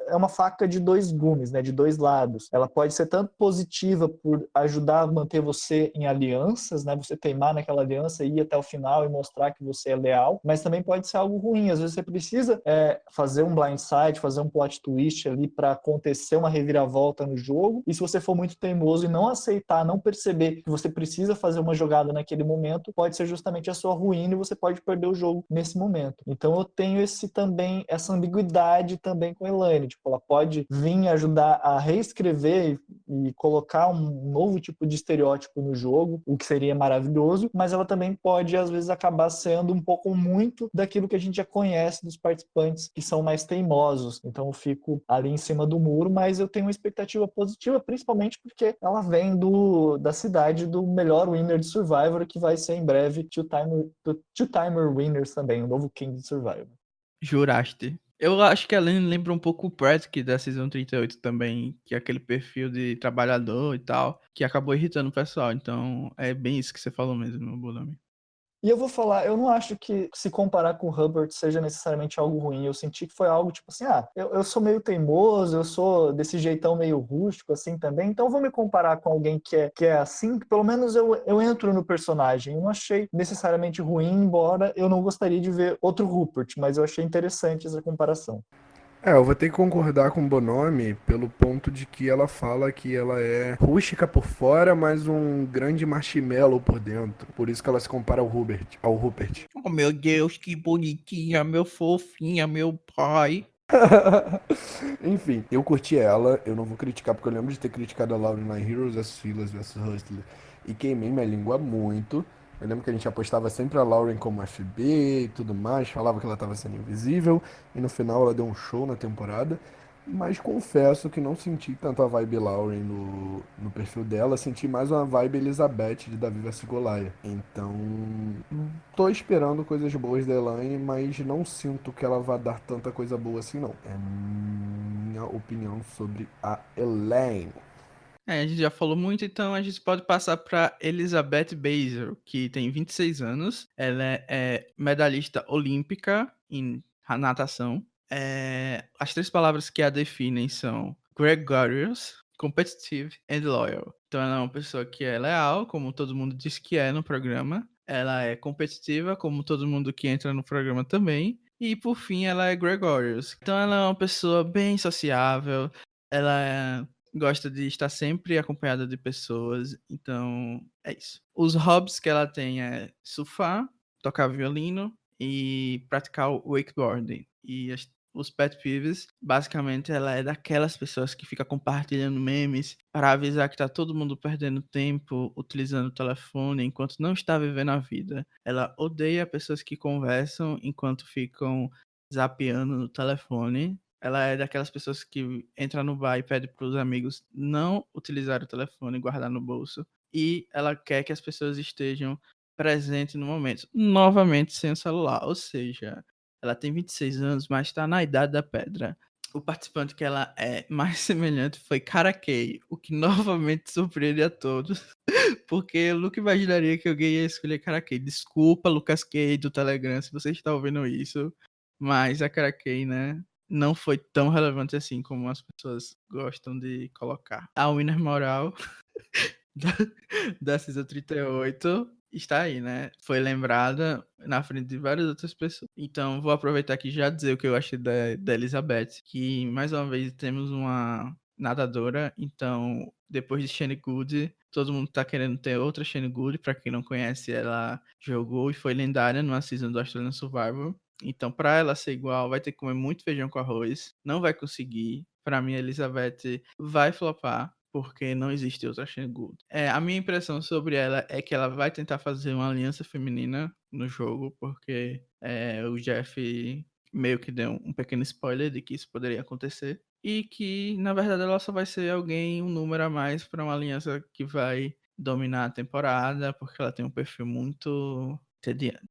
é uma faca de dois gumes, né? De dois lados. Ela pode ser tanto positiva por ajudar a manter você em alianças, né? Você teimar naquela aliança e ir até o final e mostrar que você é leal, mas também pode ser algo ruim. Às vezes você precisa fazer um blindside, fazer um plot twist ali para acontecer uma reviravolta no jogo. E se você for muito teimoso e não aceitar, não perceber que você precisa fazer uma jogada naquele momento, pode ser justamente a sua ruína e você pode perder o jogo nesse momento. Então eu tenho essa ambiguidade também com a Elaine. Tipo, ela pode vir ajudar a reescrever e colocar um novo tipo de estereótipo no jogo, o que seria maravilhoso, mas ela também pode, às vezes, acabar sendo um pouco muito daquilo que a gente já conhece dos participantes que são mais teimosos. Então eu fico ali em cima do muro, mas eu tenho uma expectativa positiva, principalmente porque ela vem da cidade do melhor winner de Survivor, que vai ser em breve Two-Timer Winners também, o novo King de Survivor. Juraste. Eu acho que a Elaine lembra um pouco o Pratt da Season 38 também, que é aquele perfil de trabalhador e tal, que acabou irritando o pessoal. Então, é bem isso que você falou mesmo, meu Bolame. E eu vou falar, eu não acho que se comparar com o Hubbard seja necessariamente algo ruim. Eu senti que foi algo tipo assim, eu sou meio teimoso, eu sou desse jeitão meio rústico assim também, então eu vou me comparar com alguém que é assim, que pelo menos eu entro no personagem. Eu não achei necessariamente ruim, embora eu não gostaria de ver outro Rupert, mas eu achei interessante essa comparação. Eu vou ter que concordar com o Bonomi pelo ponto de que ela fala que ela é rústica por fora, mas um grande marshmallow por dentro. Por isso que ela se compara ao Rupert. Oh, meu Deus, que bonitinha, meu fofinha, meu pai. Enfim, eu curti ela, eu não vou criticar, porque eu lembro de ter criticado a Lauren na Heroes vs Villains vs Hustler e queimei minha língua muito. Eu lembro que a gente apostava sempre a Lauren como FB e tudo mais, falava que ela estava sendo invisível, e no final ela deu um show na temporada. Mas confesso que não senti tanto a vibe Lauren no perfil dela, senti mais uma vibe Elizabeth de Davi vs Goliath. Então, tô esperando coisas boas da Elaine, mas não sinto que ela vá dar tanta coisa boa assim, não. É minha opinião sobre a Elaine. A gente já falou muito, então a gente pode passar para Elizabeth Baszler, que tem 26 anos. Ela é medalhista olímpica em natação. As três palavras que a definem são gregarious, competitive and loyal. Então ela é uma pessoa que é leal, como todo mundo diz que é no programa. Ela é competitiva, como todo mundo que entra no programa também. E por fim, ela é gregarious. Então ela é uma pessoa bem sociável. Gosta de estar sempre acompanhada de pessoas, então é isso. Os hobbies que ela tem é surfar, tocar violino e praticar o wakeboarding. E os pet peeves, basicamente ela é daquelas pessoas que fica compartilhando memes para avisar que tá todo mundo perdendo tempo utilizando o telefone enquanto não está vivendo a vida. Ela odeia pessoas que conversam enquanto ficam zapeando no telefone. Ela é daquelas pessoas que entra no bar e pede para os amigos não utilizar o telefone e guardar no bolso. E ela quer que as pessoas estejam presentes no momento. Novamente sem o celular. Ou seja, ela tem 26 anos, mas está na idade da pedra. O participante que ela é mais semelhante foi Karakei, o que novamente surpreende a todos. Porque eu nunca imaginaria que alguém ia escolher Karakei. Desculpa, Lucas Kay do Telegram, se você está ouvindo isso. Mas a Karakei, né? Não foi tão relevante assim como as pessoas gostam de colocar. A winner moral da, da Season 38 está aí, né? Foi lembrada na frente de várias outras pessoas. Então, vou aproveitar aqui e já dizer o que eu achei da Elizabeth, que mais uma vez temos uma nadadora, então, depois de Shane Good, todo mundo tá querendo ter outra Shane Good. Pra quem não conhece, ela jogou e foi lendária numa season do Australian Survivor. Então, pra ela ser igual, vai ter que comer muito feijão com arroz. Não vai conseguir. Pra mim, a Elizabeth vai flopar, porque não existe outra Shane Good. A minha impressão sobre ela é que ela vai tentar fazer uma aliança feminina no jogo, porque o Jeff meio que deu um pequeno spoiler de que isso poderia acontecer. E que, na verdade, ela só vai ser alguém, um número a mais para uma aliança que vai dominar a temporada, porque ela tem um perfil muito tediante.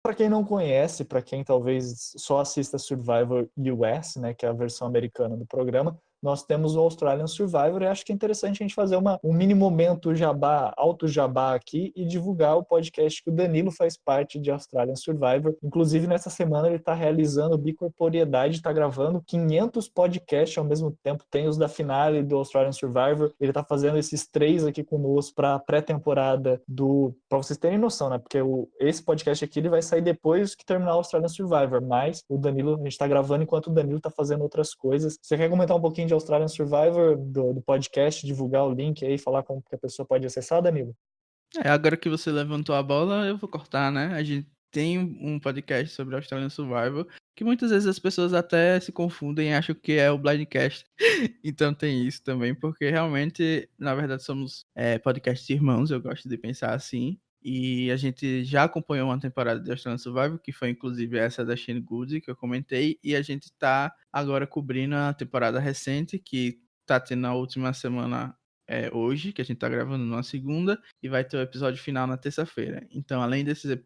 Para quem não conhece, para quem talvez só assista Survivor US, né, que é a versão americana do programa, nós temos o Australian Survivor e acho que é interessante a gente fazer um mini momento jabá, alto jabá aqui e divulgar o podcast que o Danilo faz parte de Australian Survivor. Inclusive, nessa semana ele está realizando bicorporiedade, está gravando 500 podcasts ao mesmo tempo. Tem os da finale do Australian Survivor. Ele está fazendo esses 3 aqui conosco para a pré-temporada para vocês terem noção, né? Porque esse podcast aqui ele vai sair depois que terminar o Australian Survivor, mas o Danilo, a gente está gravando enquanto o Danilo está fazendo outras coisas. Você quer comentar um pouquinho de Australian Survivor, do podcast, divulgar o link aí, falar como que a pessoa pode acessar, Danilo? Agora que você levantou a bola, eu vou cortar, né? A gente tem um podcast sobre Australian Survivor, que muitas vezes as pessoas até se confundem e acham que é o Blindcast. Então tem isso também, porque realmente, na verdade, somos podcasts irmãos, eu gosto de pensar assim. E a gente já acompanhou uma temporada de Australian Survivor, que foi inclusive essa da Shane Good, que eu comentei, e a gente tá agora cobrindo a temporada recente, que tá tendo na última semana hoje, que a gente tá gravando numa segunda, e vai ter o episódio final na terça-feira. Então, além desses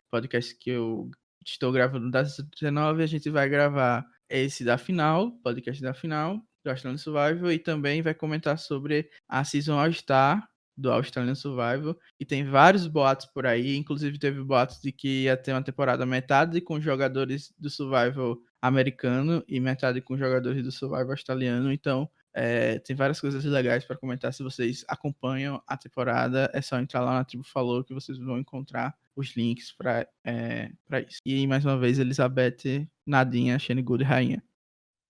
podcasts que eu estou gravando das 19, a gente vai gravar esse da final, podcast da final, do Australian Survival, e também vai comentar sobre a Season All Star, do Australian Survival, e tem vários boatos por aí, inclusive teve boatos de que ia ter uma temporada metade com jogadores do Survival americano e metade com jogadores do Survival australiano, então tem várias coisas legais para comentar. Se vocês acompanham a temporada, é só entrar lá na Tribo Falou que vocês vão encontrar os links para isso. E mais uma vez, Elizabeth, Nadinha, Shane Good, rainha.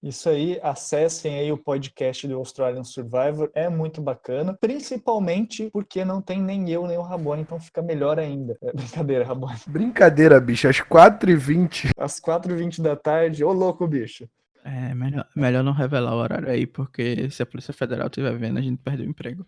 Isso aí, acessem aí o podcast do Australian Survivor, é muito bacana, principalmente porque não tem nem eu nem o Rabone, então fica melhor ainda. Brincadeira, Rabone. Brincadeira, bicho, às 4h20. Às 4h20 da tarde, ô louco, bicho. Melhor não revelar o horário aí, porque se a Polícia Federal estiver vendo, a gente perde o emprego.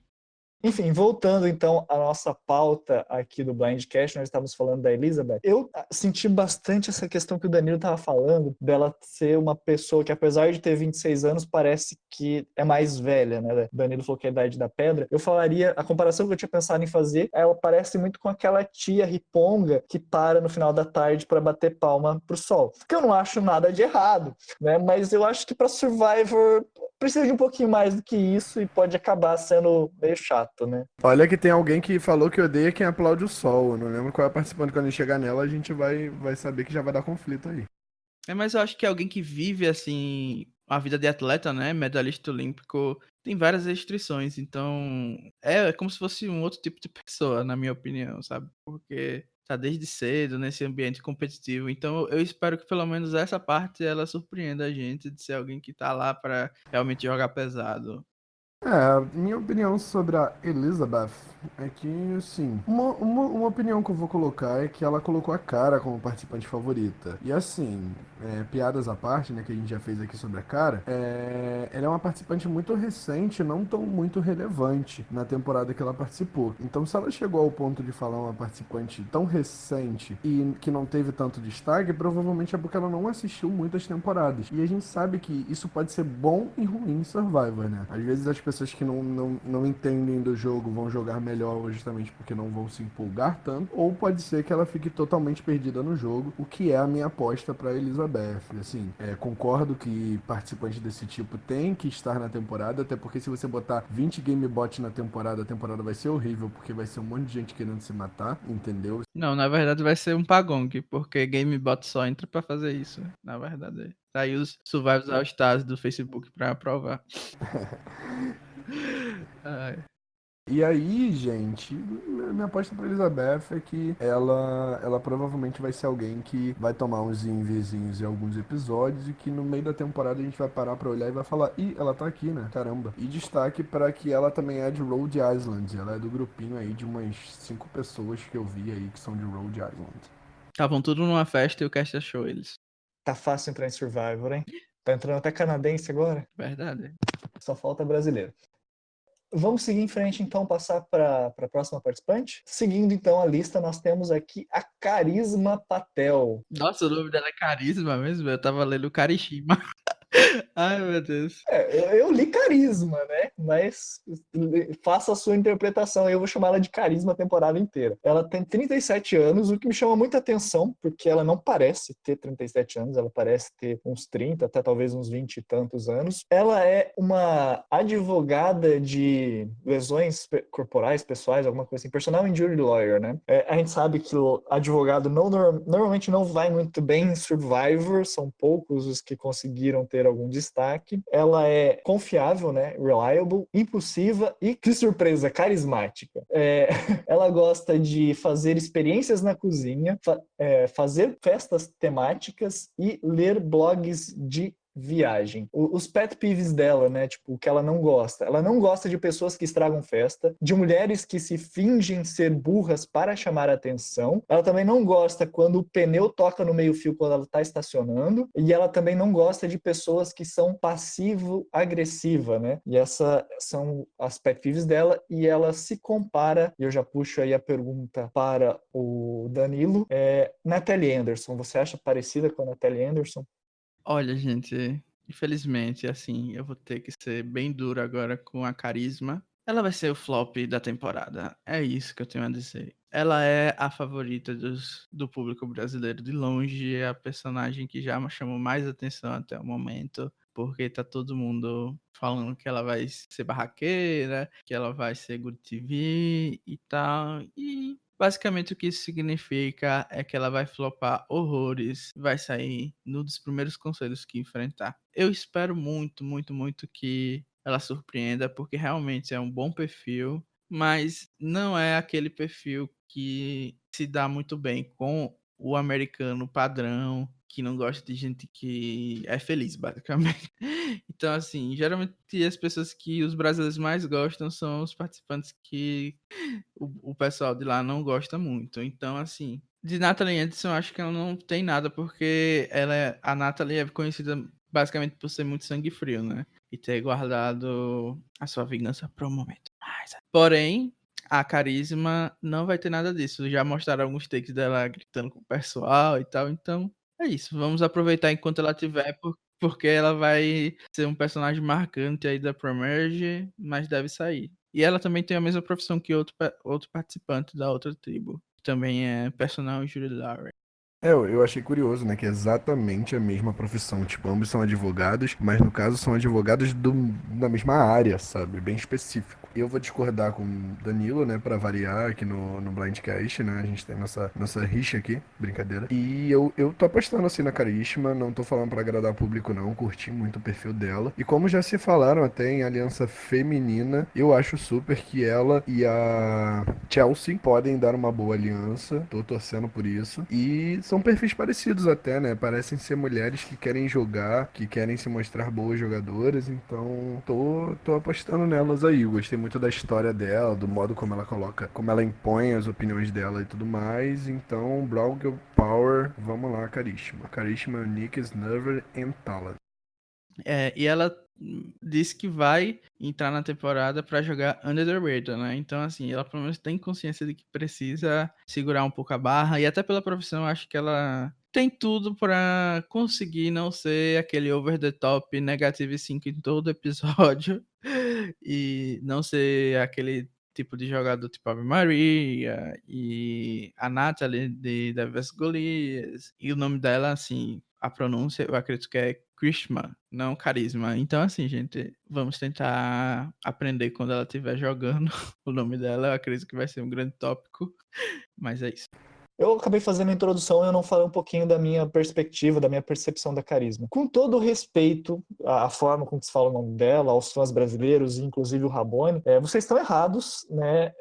Enfim, voltando então à nossa pauta aqui do Blindcast, nós estávamos falando da Elizabeth. Eu senti bastante essa questão que o Danilo estava falando, dela ser uma pessoa que, apesar de ter 26 anos, parece que é mais velha, né? O Danilo falou que é a idade da pedra. Eu falaria, a comparação que eu tinha pensado em fazer, ela parece muito com aquela tia riponga que para no final da tarde para bater palma pro sol. Que eu não acho nada de errado, né? Mas eu acho que para Survivor precisa de um pouquinho mais do que isso e pode acabar sendo meio chato, né? Olha que tem alguém que falou que odeia quem aplaude o sol. Eu não lembro qual é a participante. Quando a gente chegar nela, a gente vai saber que já vai dar conflito aí. Mas eu acho que alguém que vive, assim, a vida de atleta, né, medalhista olímpico, tem várias restrições. Então, é como se fosse um outro tipo de pessoa, na minha opinião, sabe? Porque tá desde cedo nesse ambiente competitivo. Então, eu espero que pelo menos essa parte ela surpreenda a gente de ser alguém que tá lá pra realmente jogar pesado. Minha opinião sobre a Elizabeth é que, assim, uma opinião que eu vou colocar é que ela colocou a Cara como participante favorita. E, assim, piadas à parte, né, que a gente já fez aqui sobre a Cara, ela é uma participante muito recente, não tão muito relevante na temporada que ela participou. Então, se ela chegou ao ponto de falar uma participante tão recente e que não teve tanto destaque, provavelmente é porque ela não assistiu muitas temporadas. E a gente sabe que isso pode ser bom e ruim em Survivor, né? Às vezes as pessoas que não entendem do jogo vão jogar melhor justamente porque não vão se empolgar tanto, ou pode ser que ela fique totalmente perdida no jogo, o que é a minha aposta para Elizabeth. Assim, concordo que participantes desse tipo têm que estar na temporada, até porque se você botar 20 gamebots na temporada, a temporada vai ser horrível, porque vai ser um monte de gente querendo se matar, entendeu? Não, na verdade vai ser um pagong, porque GameBot só entra pra fazer isso, na verdade. Tá aí os Survivors All Stars do Facebook pra aprovar. Ai. E aí, gente, minha aposta pra Elizabeth é que ela provavelmente vai ser alguém que vai tomar uns invezinhos em alguns episódios e que no meio da temporada a gente vai parar pra olhar e vai falar, ih, ela tá aqui, né? Caramba. E destaque pra que ela também é de Rhode Island. Ela é do grupinho aí de umas 5 pessoas que eu vi aí que são de Rhode Island. Estavam tudo numa festa e o cast achou eles. Tá fácil entrar em Survivor, hein? Tá entrando até canadense agora. Verdade. Só falta brasileiro. Vamos seguir em frente, então, passar para a próxima participante. Seguindo, então, a lista, nós temos aqui a Carisma Patel. Nossa, o nome dela é Carisma mesmo? Eu tava lendo Karishima. Ai, meu Deus. Eu li Carisma, né? Mas faça a sua interpretação. Eu vou chamar ela de Carisma a temporada inteira. Ela tem 37 anos, o que me chama muita atenção, porque ela não parece ter 37 anos, ela parece ter uns 30, até talvez uns 20 e tantos anos. Ela é uma advogada de lesões corporais, pessoais, alguma coisa assim, personal injury lawyer, né? A gente sabe que o advogado normalmente não vai muito bem em Survivor, são poucos os que conseguiram ter algum destaque. Ela é confiável, né? Reliable, impulsiva e, que surpresa, carismática. Ela gosta de fazer experiências na cozinha, fazer festas temáticas e ler blogs de viagem. Os pet peeves dela, né? Tipo, o que ela não gosta. Ela não gosta de pessoas que estragam festa, de mulheres que se fingem ser burras para chamar a atenção. Ela também não gosta quando o pneu toca no meio-fio quando ela está estacionando. E ela também não gosta de pessoas que são passivo-agressiva, né? E essas são as pet peeves dela. E ela se compara, e eu já puxo aí a pergunta para o Danilo, Natalie Anderson. Você acha parecida com a Natalie Anderson? Olha, gente, infelizmente, assim, eu vou ter que ser bem duro agora com a Carisma. Ela vai ser o flop da temporada. É isso que eu tenho a dizer. Ela é a favorita do público brasileiro de longe, é a personagem que já chamou mais atenção até o momento. porque tá todo mundo falando que ela vai ser barraqueira, que ela vai ser good TV e tal. E basicamente o que isso significa é que ela vai flopar horrores, vai sair num dos primeiros conselhos que enfrentar. Eu espero muito, muito, muito que ela surpreenda, porque realmente é um bom perfil, mas não é aquele perfil que se dá muito bem com o americano padrão, que não gosta de gente que é feliz, basicamente. Então, assim, geralmente as pessoas que os brasileiros mais gostam são os participantes que o pessoal de lá não gosta muito. Então, assim, de Natalie Anderson, eu acho que ela não tem nada, porque a Natalie é conhecida basicamente por ser muito sangue frio, né? E ter guardado a sua vingança para o momento. Porém, a Carisma não vai ter nada disso. Já mostraram alguns takes dela gritando com o pessoal e tal. Então, é isso. Vamos aproveitar enquanto ela tiver, porque ela vai ser um personagem marcante aí da Promerge, mas deve sair. E ela também tem a mesma profissão que outro participante da outra tribo, que também é personal injury lawyer. Eu achei curioso, né, que é exatamente a mesma profissão, tipo, ambos são advogados, mas no caso são advogados da mesma área, sabe, bem específico. Eu vou discordar com o Danilo, né, pra variar aqui no Blindcast, né, a gente tem nossa rixa aqui, brincadeira. E eu tô apostando, assim, na Carisma, não tô falando pra agradar o público, não, curti muito o perfil dela. E como já se falaram até em aliança feminina, eu acho super que ela e a Chelsea podem dar uma boa aliança, tô torcendo por isso. E são perfis parecidos até, né? Parecem ser mulheres que querem jogar, que querem se mostrar boas jogadoras, então tô apostando nelas aí. Eu gostei muito da história dela, do modo como ela coloca, como ela impõe as opiniões dela e tudo mais. Então, Brawl Girl Power, vamos lá, Carisma. Carisma, Unique, Snover and Talent. E ela disse que vai entrar na temporada pra jogar Under the Radar, né? Então, assim, ela pelo menos tem consciência de que precisa segurar um pouco a barra, e até pela profissão, eu acho que ela tem tudo pra conseguir não ser aquele over the top negative 5 em todo episódio, e não ser aquele tipo de jogador tipo Ave Maria, e a Natalie de The Vs Golias, e o nome dela, assim, a pronúncia, eu acredito que é Krishma, não Carisma. Então, assim, gente, vamos tentar aprender quando ela estiver jogando o nome dela. Eu acredito que vai ser um grande tópico, mas é isso. Eu acabei fazendo a introdução e eu não falei um pouquinho da minha perspectiva, da minha percepção da Carisma. Com todo o respeito à forma como se fala o nome dela, aos fãs brasileiros, inclusive o Rabone, vocês estão errados, né?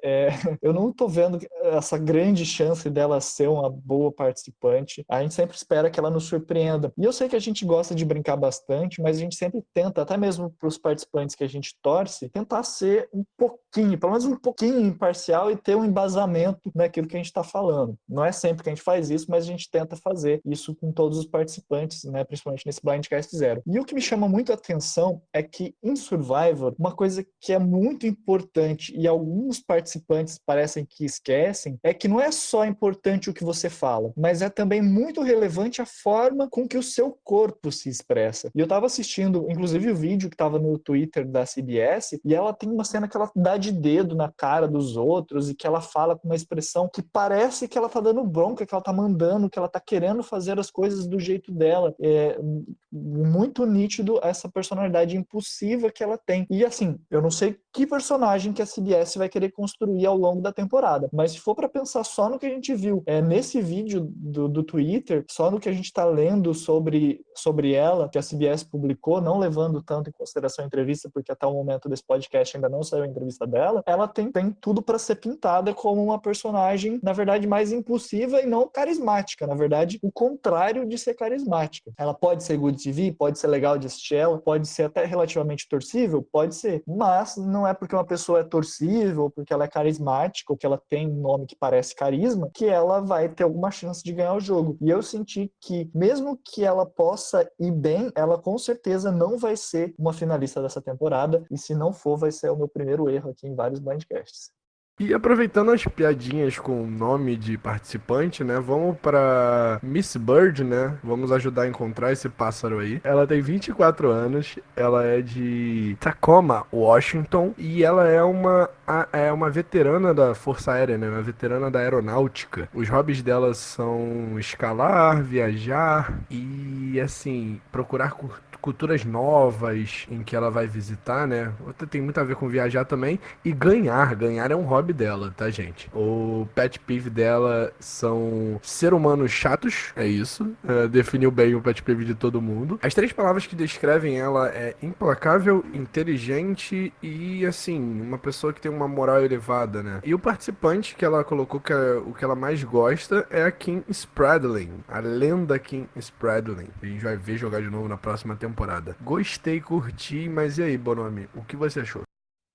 Eu não estou vendo essa grande chance dela ser uma boa participante. A gente sempre espera que ela nos surpreenda. E eu sei que a gente gosta de brincar bastante, mas a gente sempre tenta, até mesmo para os participantes que a gente torce, tentar ser um pouquinho, pelo menos um pouquinho imparcial e ter um embasamento naquilo que a gente está falando. Não é sempre que a gente faz isso, mas a gente tenta fazer isso com todos os participantes, né, principalmente nesse Blindcast Zero. E o que me chama muito a atenção é que em Survivor, uma coisa que é muito importante e alguns participantes parecem que esquecem, é que não é só importante o que você fala, mas é também muito relevante a forma com que o seu corpo se expressa. E eu estava assistindo, inclusive, o vídeo que estava no Twitter da CBS, e ela tem uma cena que ela dá de dedo na cara dos outros e que ela fala com uma expressão que parece que ela tá dando bronca, que ela tá mandando, que ela tá querendo fazer as coisas do jeito dela. É muito nítido essa personalidade impulsiva que ela tem. E assim, eu não sei que personagem que a CBS vai querer construir ao longo da temporada, mas se for para pensar só no que a gente viu nesse vídeo do Twitter, só no que a gente tá lendo sobre ela, que a CBS publicou, não levando tanto em consideração a entrevista, porque até o momento desse podcast ainda não saiu a entrevista dela, ela tem tudo para ser pintada como uma personagem, na verdade, mais impulsiva e não carismática. Na verdade, o contrário de ser carismática. Ela pode ser good TV, pode ser legal de assistir ela, pode ser até relativamente torcível, pode ser, mas não é porque uma pessoa é torcível, porque ela é carismática, ou que ela tem um nome que parece carisma, que ela vai ter alguma chance de ganhar o jogo. E eu senti que, mesmo que ela possa ir bem, ela com certeza não vai ser uma finalista dessa temporada, e se não for, vai ser o meu primeiro erro aqui em vários Blindcasts. E aproveitando as piadinhas com o nome de participante, né? Vamos pra Miss Bird, né? Vamos ajudar a encontrar esse pássaro aí. Ela tem 24 anos, ela é de Tacoma, Washington, e ela é uma veterana da Força Aérea, né? Uma veterana da aeronáutica. Os hobbies dela são escalar, viajar e, assim, procurar culturas novas em que ela vai visitar, né? Outra tem muito a ver com viajar também. E ganhar. Ganhar é um hobby dela, tá, gente? O pet peeve dela são ser humanos chatos, é isso. Definiu bem o pet peeve de todo mundo. As 3 palavras que descrevem ela é implacável, inteligente e, assim, uma pessoa que tem uma moral elevada, né? E o participante que ela colocou que o que ela mais gosta é a Kim Spradlin, a lenda Kim Spradlin. A gente vai ver jogar de novo na próxima temporada. Gostei, curti, mas e aí, Bonomi, o que você achou?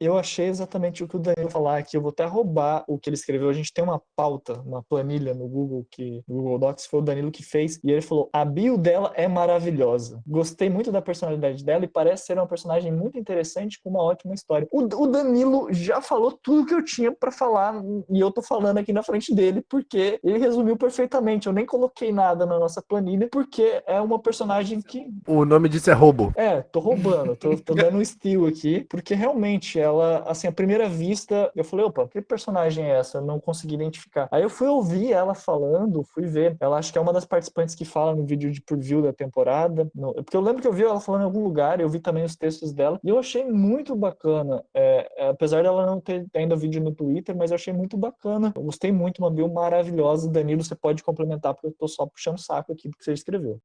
Eu achei exatamente o que o Danilo falar aqui. Eu vou até roubar o que ele escreveu. A gente tem uma pauta, uma planilha no Google, no Google Docs, foi o Danilo que fez, e ele falou: a bio dela é maravilhosa. Gostei muito da personalidade dela e parece ser uma personagem muito interessante com uma ótima história. O Danilo já falou tudo que eu tinha pra falar e eu tô falando aqui na frente dele porque ele resumiu perfeitamente. Eu nem coloquei nada na nossa planilha porque é uma personagem que... O nome disso é roubo. Tô roubando, tô dando um steal aqui, porque realmente ela, assim, à primeira vista, eu falei, opa, que personagem é essa? Eu não consegui identificar. Aí eu fui ouvir ela falando, fui ver. Ela acho que é uma das participantes que fala no vídeo de preview da temporada. Porque eu lembro que eu vi ela falando em algum lugar, eu vi também os textos dela, e eu achei muito bacana. Apesar dela não ter ainda vídeo no Twitter, mas eu achei muito bacana. Eu gostei muito, uma bio maravilhosa. Danilo, você pode complementar, porque eu tô só puxando o saco aqui do que você escreveu.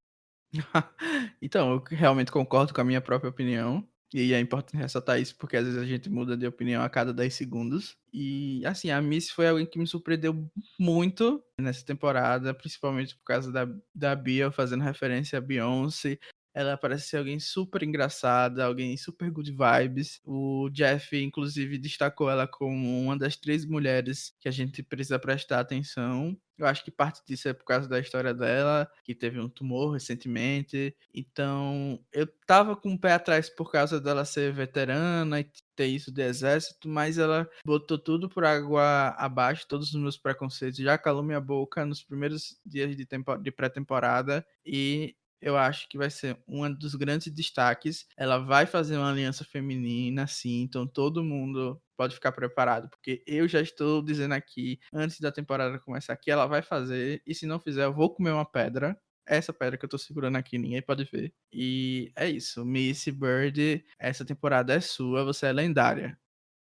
Então, eu realmente concordo com a minha própria opinião. E é importante ressaltar isso, porque às vezes a gente muda de opinião a cada 10 segundos. E, assim, a Miss foi alguém que me surpreendeu muito nessa temporada, principalmente por causa da Bia, fazendo referência a Beyoncé. Ela parece ser alguém super engraçada, alguém super good vibes. O Jeff, inclusive, destacou ela como uma das 3 mulheres que a gente precisa prestar atenção. Eu acho que parte disso é por causa da história dela, que teve um tumor recentemente. Então, eu tava com o pé atrás por causa dela ser veterana e ter isso de exército, mas ela botou tudo por água abaixo, todos os meus preconceitos, já calou minha boca nos primeiros dias de pré-temporada e eu acho que vai ser um dos grandes destaques. Ela vai fazer uma aliança feminina, sim, então todo mundo pode ficar preparado, porque eu já estou dizendo aqui, antes da temporada começar, que ela vai fazer, e se não fizer, eu vou comer uma pedra. Essa pedra que eu tô segurando aqui, ninguém pode ver. E é isso, Missy Bird, essa temporada é sua, você é lendária.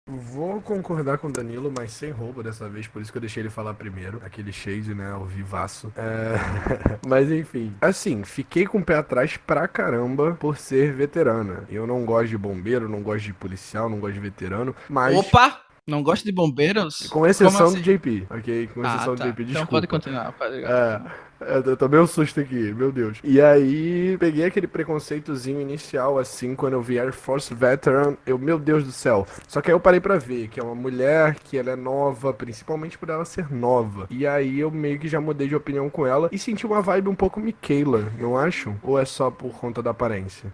Vou concordar com o Danilo, mas sem roubo dessa vez, por isso que eu deixei ele falar primeiro. Aquele shade, né, ao vivaço. Mas enfim, assim, fiquei com o pé atrás pra caramba por ser veterana. Eu não gosto de bombeiro, não gosto de policial, não gosto de veterano, mas... Opa! Não gosta de bombeiros? Com Como exceção assim? do JP, ok? Com Ah, exceção do tá. JP, Então pode desculpa. continuar, pode É, continuar. eu tomei um susto aqui, meu Deus. E aí, peguei aquele preconceitozinho inicial, assim, quando eu vi Air Force Veteran, meu Deus do céu. Só que aí eu parei pra ver que é uma mulher, que ela é nova, principalmente por ela ser nova. E aí eu meio que já mudei de opinião com ela e senti uma vibe um pouco Michaela, não acham? Ou é só por conta da aparência?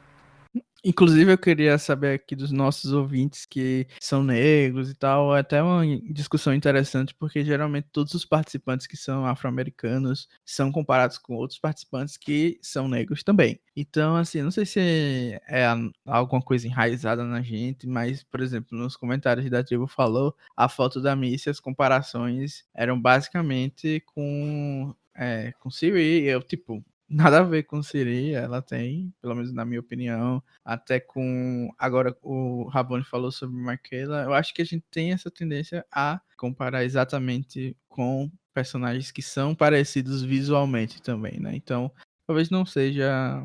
Inclusive, eu queria saber aqui dos nossos ouvintes que são negros e tal, é até uma discussão interessante, porque geralmente todos os participantes que são afro-americanos são comparados com outros participantes que são negros também. Então, assim, não sei se é alguma coisa enraizada na gente, mas, por exemplo, nos comentários da tribo falou, a foto da Missy, as comparações eram basicamente com Siri, eu, tipo, nada a ver com Siri, ela tem, pelo menos na minha opinião, até com. Agora o Rabone falou sobre Michaela. Eu acho que a gente tem essa tendência a comparar exatamente com personagens que são parecidos visualmente também, né? Então, talvez não seja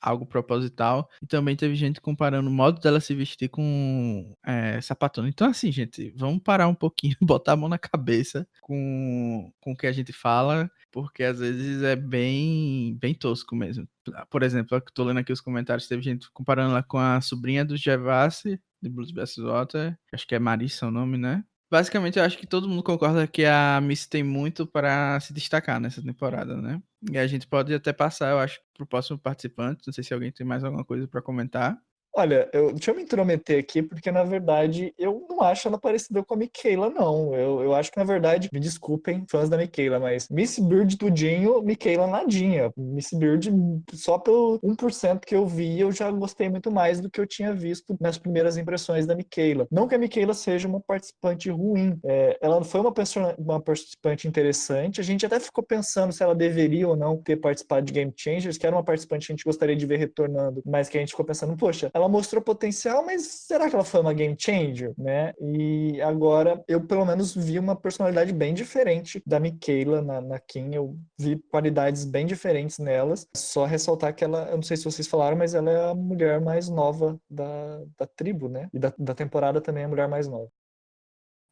algo proposital. E também teve gente comparando o modo dela se vestir com sapatona. Então, assim, gente, vamos parar um pouquinho, botar a mão na cabeça com o que a gente fala, porque às vezes é bem, bem tosco mesmo. Por exemplo, eu tô lendo aqui os comentários, teve gente comparando ela com a sobrinha do Gervasi, de Blues Water. Acho que é Marissa o nome, né? Basicamente, eu acho que todo mundo concorda que a Miss tem muito para se destacar nessa temporada, né? E a gente pode até passar, eu acho, pro próximo participante. Não sei se alguém tem mais alguma coisa para comentar. Olha, deixa eu me intrometer aqui, porque na verdade eu não acho ela parecida com a Mikaela, não. Eu acho que na verdade, me desculpem, fãs da Mikaela, mas Miss Bird tudinho, Mikaela nadinha. Miss Bird, só pelo 1% que eu vi, eu já gostei muito mais do que eu tinha visto nas primeiras impressões da Mikaela. Não que a Mikaela seja uma participante ruim, ela foi uma participante interessante. A gente até ficou pensando se ela deveria ou não ter participado de Game Changers, que era uma participante que a gente gostaria de ver retornando, mas que a gente ficou pensando, poxa, ela mostrou potencial, mas será que ela foi uma game changer, né? E agora eu pelo menos vi uma personalidade bem diferente da Mikaela na Kim. Eu vi qualidades bem diferentes nelas. Só ressaltar que ela, eu não sei se vocês falaram, mas ela é a mulher mais nova da tribo, né? E da temporada também é a mulher mais nova.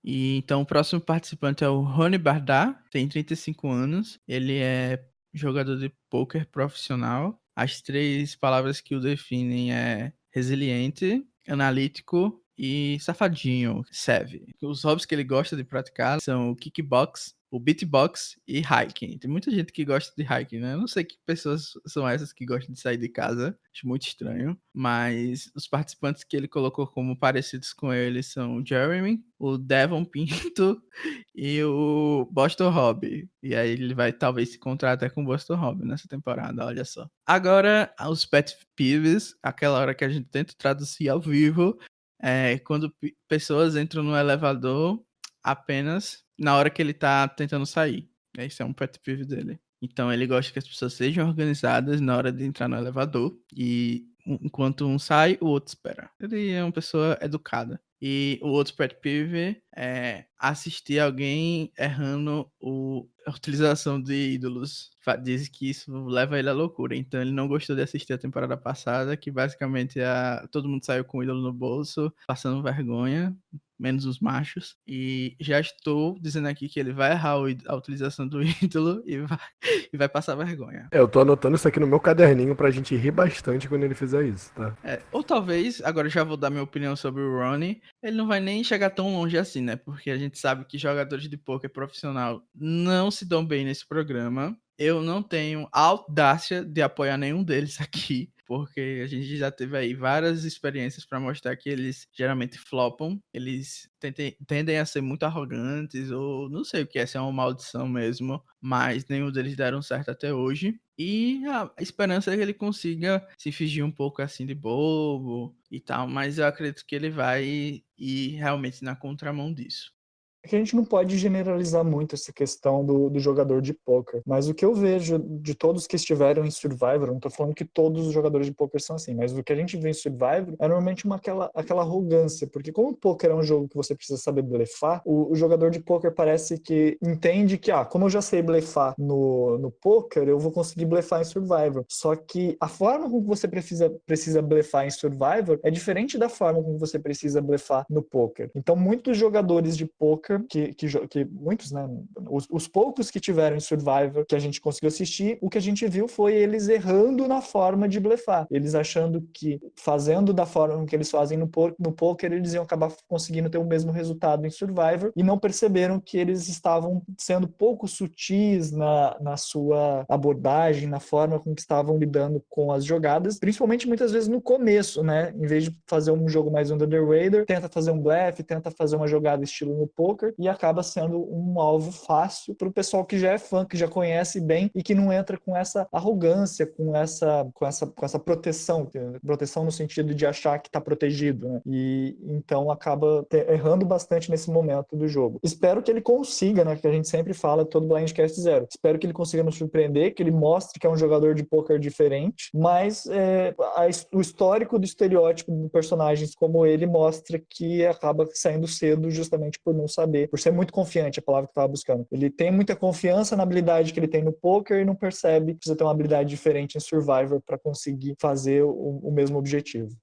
E então o próximo participante é o Rony Bardar, tem 35 anos, ele é jogador de pôquer profissional. As 3 palavras que o definem é resiliente, analítico e safadinho, savvy. Os hobbies que ele gosta de praticar são o kickbox, o beatbox e hiking. Tem muita gente que gosta de hiking, né? Eu não sei que pessoas são essas que gostam de sair de casa. Acho muito estranho. Mas os participantes que ele colocou como parecidos com ele são o Jeremy, o Devon Pinto e o Boston Rob. E aí ele vai talvez se encontrar até com o Boston Rob nessa temporada, olha só. Agora, os pet peeves, aquela hora que a gente tenta traduzir ao vivo, é quando pessoas entram no elevador apenas na hora que ele tá tentando sair. Esse é um pet peeve dele. Então ele gosta que as pessoas sejam organizadas na hora de entrar no elevador e enquanto um sai, o outro espera. Ele é uma pessoa educada. E o outro pet peeve é assistir alguém errando a utilização de ídolos. Diz que isso leva ele à loucura. Então ele não gostou de assistir a temporada passada, que basicamente todo mundo saiu com o ídolo no bolso, passando vergonha, menos os machos. E já estou dizendo aqui que ele vai errar a utilização do ídolo e vai passar vergonha. Eu tô anotando isso aqui no meu caderninho pra gente rir bastante quando ele fizer isso, tá? Ou talvez, agora eu já vou dar minha opinião sobre o Ronnie, ele não vai nem chegar tão longe assim, né? Porque a gente sabe que jogadores de poker profissional não se dão bem nesse programa. Eu não tenho a audácia de apoiar nenhum deles aqui, porque a gente já teve aí várias experiências para mostrar que eles geralmente flopam, eles tendem a ser muito arrogantes, ou não sei o que é, se é uma maldição mesmo, mas nenhum deles deram certo até hoje. E a esperança é que ele consiga se fingir um pouco assim de bobo e tal, mas eu acredito que ele vai ir realmente na contramão disso. É que a gente não pode generalizar muito essa questão do jogador de poker, mas o que eu vejo de todos que estiveram em Survivor, não estou falando que todos os jogadores de poker são assim, mas o que a gente vê em Survivor é normalmente aquela arrogância, porque como o poker é um jogo que você precisa saber blefar, o jogador de poker parece que entende que, como eu já sei blefar no poker, eu vou conseguir blefar em Survivor. Só que a forma como você precisa blefar em Survivor é diferente da forma como você precisa blefar no poker. Então, muitos jogadores de poker que muitos, né? Os poucos que tiveram em Survivor que a gente conseguiu assistir, o que a gente viu foi eles errando na forma de blefar. Eles achando que fazendo da forma que eles fazem no poker, eles iam acabar conseguindo ter o mesmo resultado em Survivor e não perceberam que eles estavam sendo pouco sutis na sua abordagem, na forma com que estavam lidando com as jogadas, principalmente muitas vezes no começo, né? Em vez de fazer um jogo mais under the radar, tenta fazer um blefe, tenta fazer uma jogada estilo no poker e acaba sendo um alvo fácil para o pessoal que já é fã, que já conhece bem e que não entra com essa arrogância, com essa proteção no sentido de achar que está protegido, né? E então acaba errando bastante nesse momento do jogo. Espero que ele consiga, né? Que a gente sempre fala todo Blindcast Zero. Espero que ele consiga nos surpreender, que ele mostre que é um jogador de poker diferente, mas o histórico do estereótipo de personagens como ele mostra que acaba saindo cedo justamente por não saber, por ser muito confiante, a palavra que eu estava buscando. Ele tem muita confiança na habilidade que ele tem no poker e não percebe que precisa ter uma habilidade diferente em Survivor para conseguir fazer o mesmo objetivo.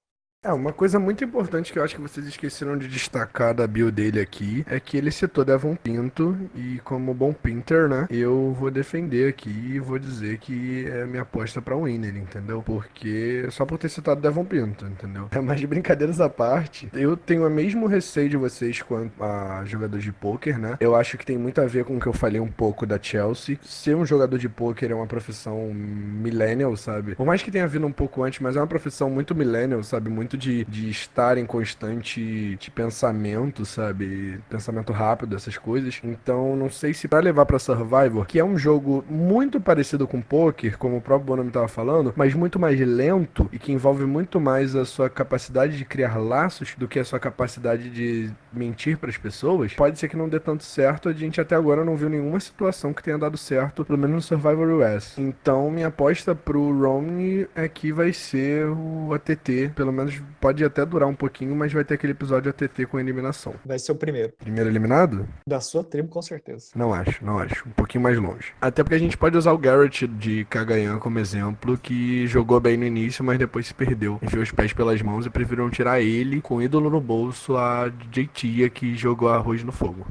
Uma coisa muito importante que eu acho que vocês esqueceram de destacar da bio dele aqui é que ele citou Devon Pinto e como bom Pinter, né, eu vou defender aqui e vou dizer que é minha aposta pra winner, entendeu? Porque só por ter citado Devon Pinto, entendeu? Mas de brincadeiras à parte, eu tenho o mesmo receio de vocês quanto a jogadores de pôquer, né? Eu acho que tem muito a ver com o que eu falei um pouco da Chelsea. Ser um jogador de pôquer é uma profissão millennial, sabe? Por mais que tenha vindo um pouco antes, mas é uma profissão muito millennial, sabe? Muito muito de estar em constante de pensamento, sabe? Pensamento rápido, essas coisas. Então, não sei se pra levar pra Survivor, que é um jogo muito parecido com Poker, como o próprio Bonami tava falando, mas muito mais lento e que envolve muito mais a sua capacidade de criar laços do que a sua capacidade de mentir pras pessoas, pode ser que não dê tanto certo. A gente até agora não viu nenhuma situação que tenha dado certo, pelo menos no Survivor US. Então, minha aposta pro Romney é que vai ser o ATT. Pelo menos pode até durar um pouquinho, mas vai ter aquele episódio ATT com eliminação. Vai ser o primeiro. Primeiro eliminado? Da sua tribo, com certeza. Não acho, não acho. Um pouquinho mais longe. Até porque a gente pode usar o Garrett de Cagayan como exemplo, que jogou bem no início, mas depois se perdeu. Enfiou os pés pelas mãos e preferiram tirar ele, com ídolo no bolso, a DJ que jogou arroz no fogo.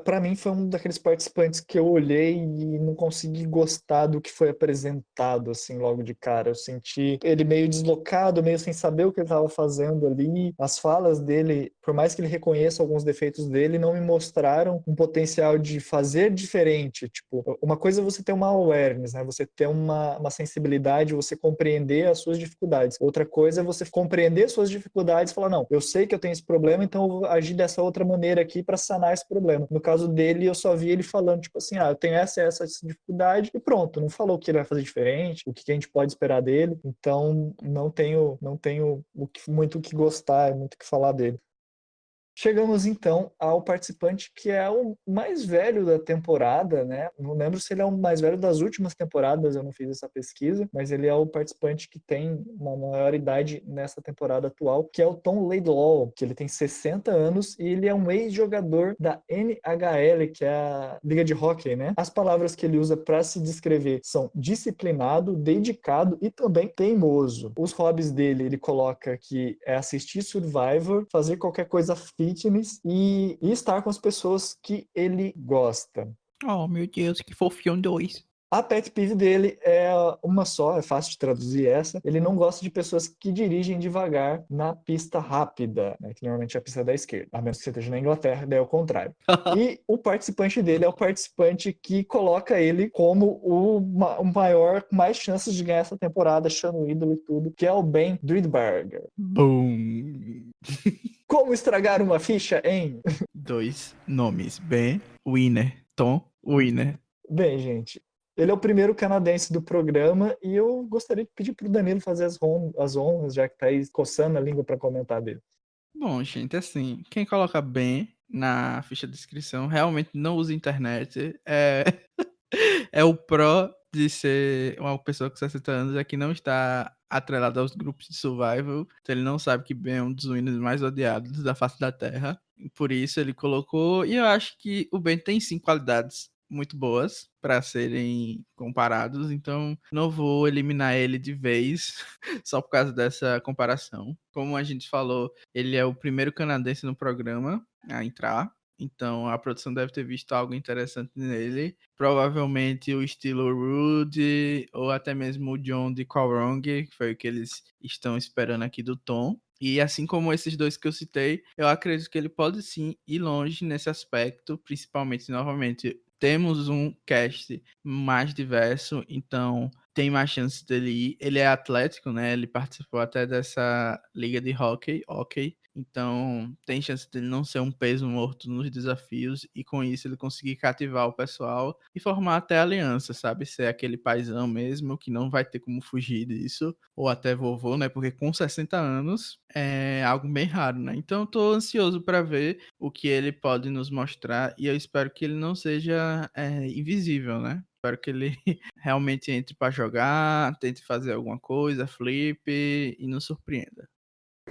Pra mim foi um daqueles participantes que eu olhei e não consegui gostar do que foi apresentado, assim, logo de cara. Eu senti ele meio deslocado, meio sem saber o que ele estava fazendo ali. As falas dele, por mais que ele reconheça alguns defeitos dele, não me mostraram um potencial de fazer diferente. Tipo, uma coisa é você ter uma awareness, né? Você ter uma sensibilidade, você compreender as suas dificuldades. Outra coisa é você compreender suas dificuldades e falar, não, eu sei que eu tenho esse problema, então eu vou agir dessa outra maneira aqui para sanar esse problema. No caso dele, eu só vi ele falando, tipo assim, eu tenho essa dificuldade e pronto, não falou o que ele vai fazer diferente, o que a gente pode esperar dele, então não tenho muito o que gostar, muito o que falar dele. Chegamos então ao participante que é o mais velho da temporada, né? Não lembro se ele é o mais velho das últimas temporadas, eu não fiz essa pesquisa, mas ele é o participante que tem uma maior idade nessa temporada atual, que é o Tom Laidlaw, que ele tem 60 anos e ele é um ex-jogador da NHL, que é a Liga de Hockey, né? As palavras que ele usa para se descrever são disciplinado, dedicado e também teimoso. Os hobbies dele, ele coloca que é assistir Survivor, fazer qualquer coisa fitness e estar com as pessoas que ele gosta. Oh, meu Deus, que fofinho dois. A pet peeve dele é uma só, é fácil de traduzir essa. Ele não gosta de pessoas que dirigem devagar na pista rápida, né, que normalmente é a pista da esquerda, a menos que você esteja na Inglaterra, daí é o contrário. E o participante dele é o participante que coloca ele como o maior, com mais chances de ganhar essa temporada, achando o ídolo e tudo, que é o Ben Driedberger. Boom. Como estragar uma ficha em... 2 nomes. Ben, Winner. Tom, Winner. Bem, gente, ele é o primeiro canadense do programa e eu gostaria de pedir para o Danilo fazer as honras, já que tá aí coçando a língua para comentar dele. Bom, gente, assim, quem coloca Ben na ficha de inscrição realmente não usa internet. É o pró de ser uma pessoa com 60 anos é que não está atrelado aos grupos de survival. Então ele não sabe que Ben é um dos winners mais odiados da face da Terra. Por isso ele colocou. E eu acho que o Ben tem sim qualidades muito boas para serem comparados. Então não vou eliminar ele de vez só por causa dessa comparação. Como a gente falou, ele é o primeiro canadense no programa a entrar. Então a produção deve ter visto algo interessante nele. Provavelmente o estilo Rude ou até mesmo o John de Kowrong, que foi o que eles estão esperando aqui do Tom. E assim como esses dois que eu citei, eu acredito que ele pode sim ir longe nesse aspecto, principalmente, novamente, temos um cast mais diverso, então tem mais chance dele ir. Ele é atlético, né? Ele participou até dessa liga de hockey, então tem chance dele não ser um peso morto nos desafios e com isso ele conseguir cativar o pessoal e formar até aliança, sabe? Ser aquele paizão mesmo que não vai ter como fugir disso, ou até vovô, né? Porque com 60 anos é algo bem raro, né? Então eu tô ansioso para ver o que ele pode nos mostrar e eu espero que ele não seja invisível, né? Espero que ele realmente entre para jogar, tente fazer alguma coisa, flip e nos surpreenda.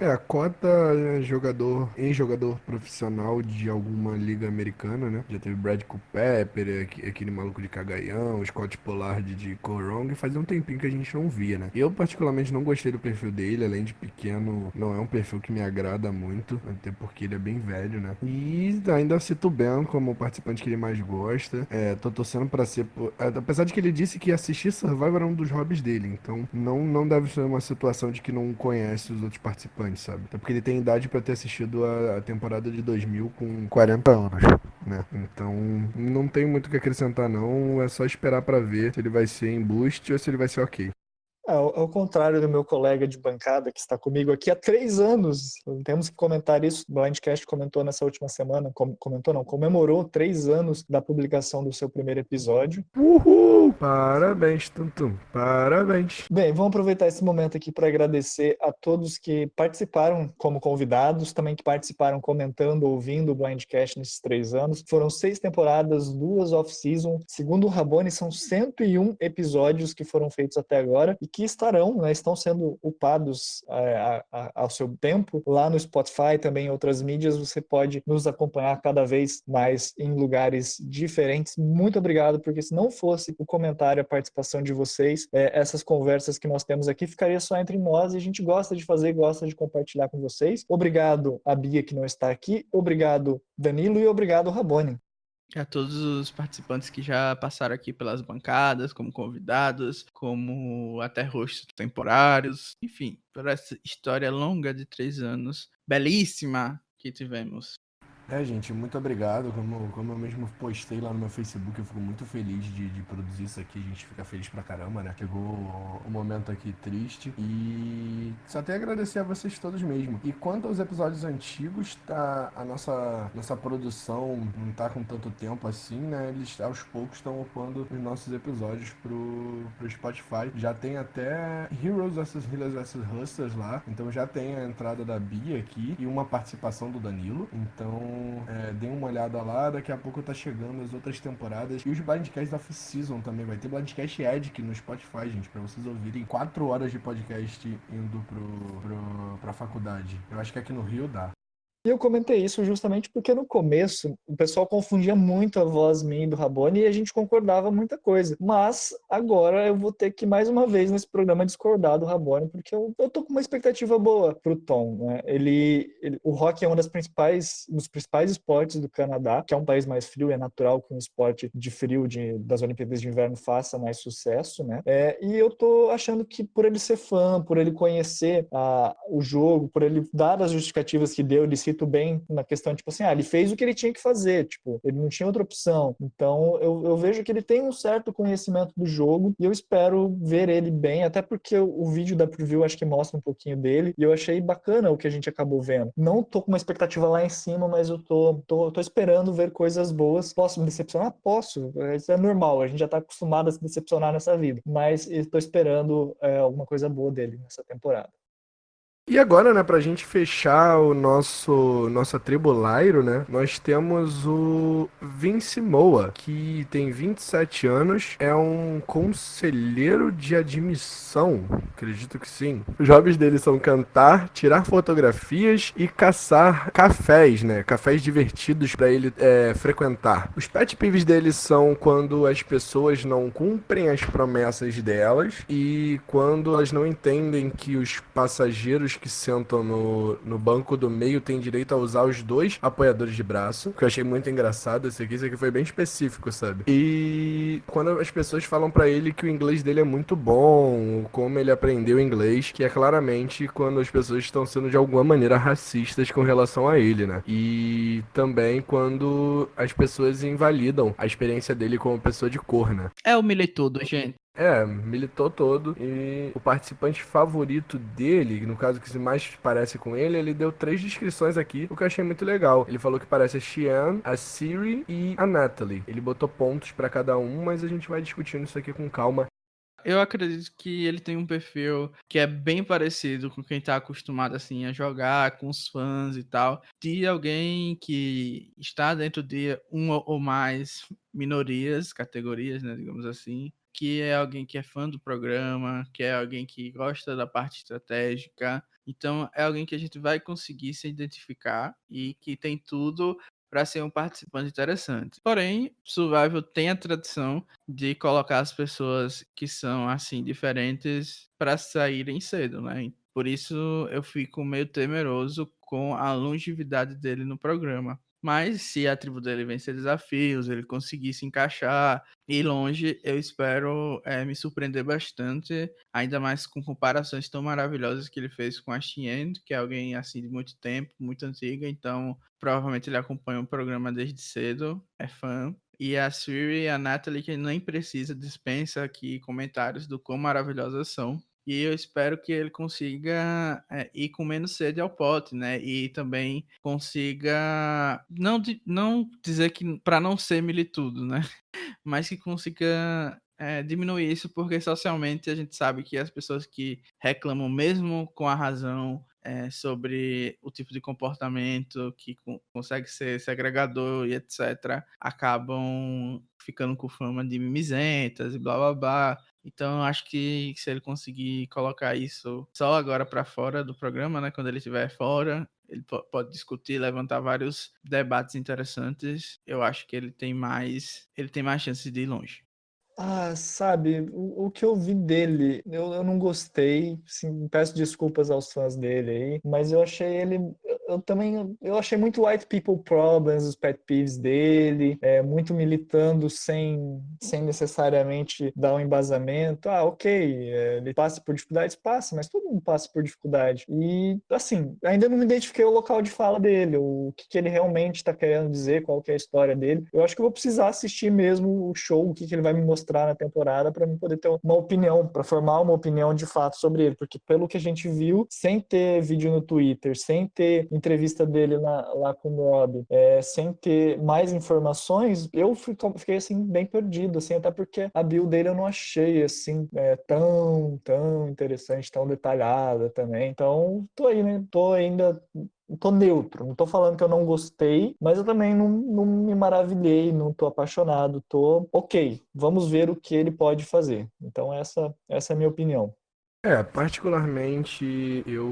A cota é ex-jogador profissional de alguma liga americana, né? Já teve Brad Culpepper, aquele maluco de Cagaião, o Scott Pollard de Korong, fazia um tempinho que a gente não via, né? Eu particularmente não gostei do perfil dele, além de pequeno, não é um perfil que me agrada muito, até porque ele é bem velho, né? E ainda cito o Ben como o participante que ele mais gosta. Tô torcendo pra ser... Apesar de que ele disse que assistir Survivor era um dos hobbies dele, então não deve ser uma situação de que não conhece os outros participantes, sabe? Até porque ele tem idade pra ter assistido a temporada de 2000 com 40 anos, né? Então, não tem muito o que acrescentar não, é só esperar pra ver se ele vai ser em boost ou se ele vai ser ok. Ao contrário do meu colega de bancada que está comigo aqui há 3 anos, temos que comentar isso. O Blindcast comentou nessa última semana, comentou não, comemorou 3 anos da publicação do seu primeiro episódio. Uhul! Parabéns, Tuntum. Parabéns. Bem, vamos aproveitar esse momento aqui para agradecer a todos que participaram como convidados, também que participaram comentando, ouvindo o Blindcast nesses 3 anos. Foram 6 temporadas, 2 off-season. Segundo o Rabone, são 101 episódios que foram feitos até agora e que estarão, né, estão sendo upados ao seu tempo lá no Spotify, também em outras mídias. Você pode nos acompanhar cada vez mais em lugares diferentes. Muito obrigado, porque se não fosse o comentário, a participação de vocês, essas conversas que nós temos aqui ficaria só entre nós e a gente gosta de fazer, gosta de compartilhar com vocês. Obrigado a Bia que não está aqui, obrigado Danilo e obrigado Rabone. A todos os participantes que já passaram aqui pelas bancadas, como convidados, como até rostos temporários, enfim, por essa história longa de 3 anos, belíssima que tivemos. Gente, muito obrigado. Como eu mesmo postei lá no meu Facebook, eu fico muito feliz de produzir isso aqui. A gente fica feliz pra caramba, né? Chegou o momento aqui triste. E só tenho a agradecer a vocês todos mesmo. E quanto aos episódios antigos, a nossa produção não tá com tanto tempo assim, né? Eles aos poucos estão upando os nossos episódios pro Spotify. Já tem até Heroes vs Healers vs Hustlers lá. Então já tem a entrada da Bia aqui e uma participação do Danilo. Então dê uma olhada lá, daqui a pouco tá chegando as outras temporadas. E os Blindcasts Off-Season também, vai ter Blindcast Edic no Spotify, gente, pra vocês ouvirem 4 horas de podcast indo pra faculdade. Eu acho que aqui no Rio dá. E eu comentei isso justamente porque no começo o pessoal confundia muito a voz minha e do Rabone e a gente concordava muita coisa. Mas agora eu vou ter que mais uma vez nesse programa discordar do Rabone porque eu tô com uma expectativa boa pro Tom, né? O hockey é um dos principais esportes do Canadá, que é um país mais frio, é natural que um esporte de frio das Olimpíadas de Inverno faça mais sucesso, né? E eu tô achando que por ele ser fã, por ele conhecer o jogo, por ele dar as justificativas que deu, ele cito bem na questão, tipo assim, ele fez o que ele tinha que fazer, tipo, ele não tinha outra opção. Então, eu vejo que ele tem um certo conhecimento do jogo e eu espero ver ele bem, até porque o vídeo da preview acho que mostra um pouquinho dele e eu achei bacana o que a gente acabou vendo. Não tô com uma expectativa lá em cima, mas eu tô esperando ver coisas boas. Posso me decepcionar? Posso. Isso é normal, a gente já tá acostumado a se decepcionar nessa vida, mas eu tô esperando alguma coisa boa dele nessa temporada. E agora, né, pra gente fechar nossa tribo Lairo, né, nós temos o Vince Moa, que tem 27 anos, é um conselheiro de admissão, acredito que sim. Os hobbies dele são cantar, tirar fotografias e caçar cafés, né, cafés divertidos pra ele frequentar. Os pet peeves dele são quando as pessoas não cumprem as promessas delas e quando elas não entendem que os passageiros que sentam no banco do meio têm direito a usar os 2 apoiadores de braço, que eu achei muito engraçado. Isso aqui foi bem específico, sabe? E quando as pessoas falam pra ele que o inglês dele é muito bom, como ele aprendeu inglês, que é claramente quando as pessoas estão sendo de alguma maneira racistas com relação a ele, né? E também quando as pessoas invalidam a experiência dele como pessoa de cor, né? É o militudo, gente. Militou todo. E o participante favorito dele, no caso que se mais parece com ele deu 3 descrições aqui, o que eu achei muito legal. Ele falou que parece a Xian, a Siri e a Natalie. Ele botou pontos pra cada um, mas a gente vai discutindo isso aqui com calma. Eu acredito que ele tem um perfil que é bem parecido com quem tá acostumado assim a jogar com os fãs e tal, de alguém que está dentro de uma ou mais minorias, categorias, né, digamos assim, que é alguém que é fã do programa, que é alguém que gosta da parte estratégica. Então é alguém que a gente vai conseguir se identificar e que tem tudo para ser um participante interessante. Porém, Survival tem a tradição de colocar as pessoas que são assim diferentes para saírem cedo, né? Por isso eu fico meio temeroso com a longevidade dele no programa. Mas se a tribo dele vencer desafios, ele conseguir se encaixar e ir longe, eu espero me surpreender bastante, ainda mais com comparações tão maravilhosas que ele fez com a Tien, que é alguém assim de muito tempo, muito antiga, então provavelmente ele acompanha o programa desde cedo, é fã. E a Siri e a Natalie, que nem precisa, dispensa aqui comentários do quão maravilhosas são. E eu espero que ele consiga ir com menos sede ao pote, né? E também consiga não dizer que para não ser militudo, né? Mas que consiga diminuir isso, porque socialmente a gente sabe que as pessoas que reclamam, mesmo com a razão, sobre o tipo de comportamento que consegue ser segregador e etc., acabam ficando com fama de mimizentas e blá blá blá. Então, eu acho que se ele conseguir colocar isso só agora para fora do programa, né, quando ele estiver fora, ele pode discutir, levantar vários debates interessantes. Eu acho que ele tem mais chances de ir longe. Ah, sabe, o que eu vi dele, eu não gostei, sim, peço desculpas aos fãs dele aí, mas eu achei ele, eu também, eu achei muito white people problems, os pet peeves dele, muito militando sem necessariamente dar um embasamento. Ah, ok, ele passa por dificuldades, passa, mas todo mundo passa por dificuldade. E, assim, ainda não me identifiquei o local de fala dele, o que ele realmente está querendo dizer, qual que é a história dele. Eu acho que eu vou precisar assistir mesmo o show, o que ele vai me mostrar na temporada para poder ter uma opinião, para formar uma opinião de fato sobre ele, porque pelo que a gente viu, sem ter vídeo no Twitter, sem ter entrevista dele lá com o Rob, sem ter mais informações, eu fiquei assim bem perdido, assim, até porque a build dele eu não achei assim tão interessante, tão detalhada também. Então, tô aí, né? Tô neutro, não tô falando que eu não gostei, mas eu também não me maravilhei, não tô apaixonado, tô ok, vamos ver o que ele pode fazer. Então essa é a minha opinião. Particularmente eu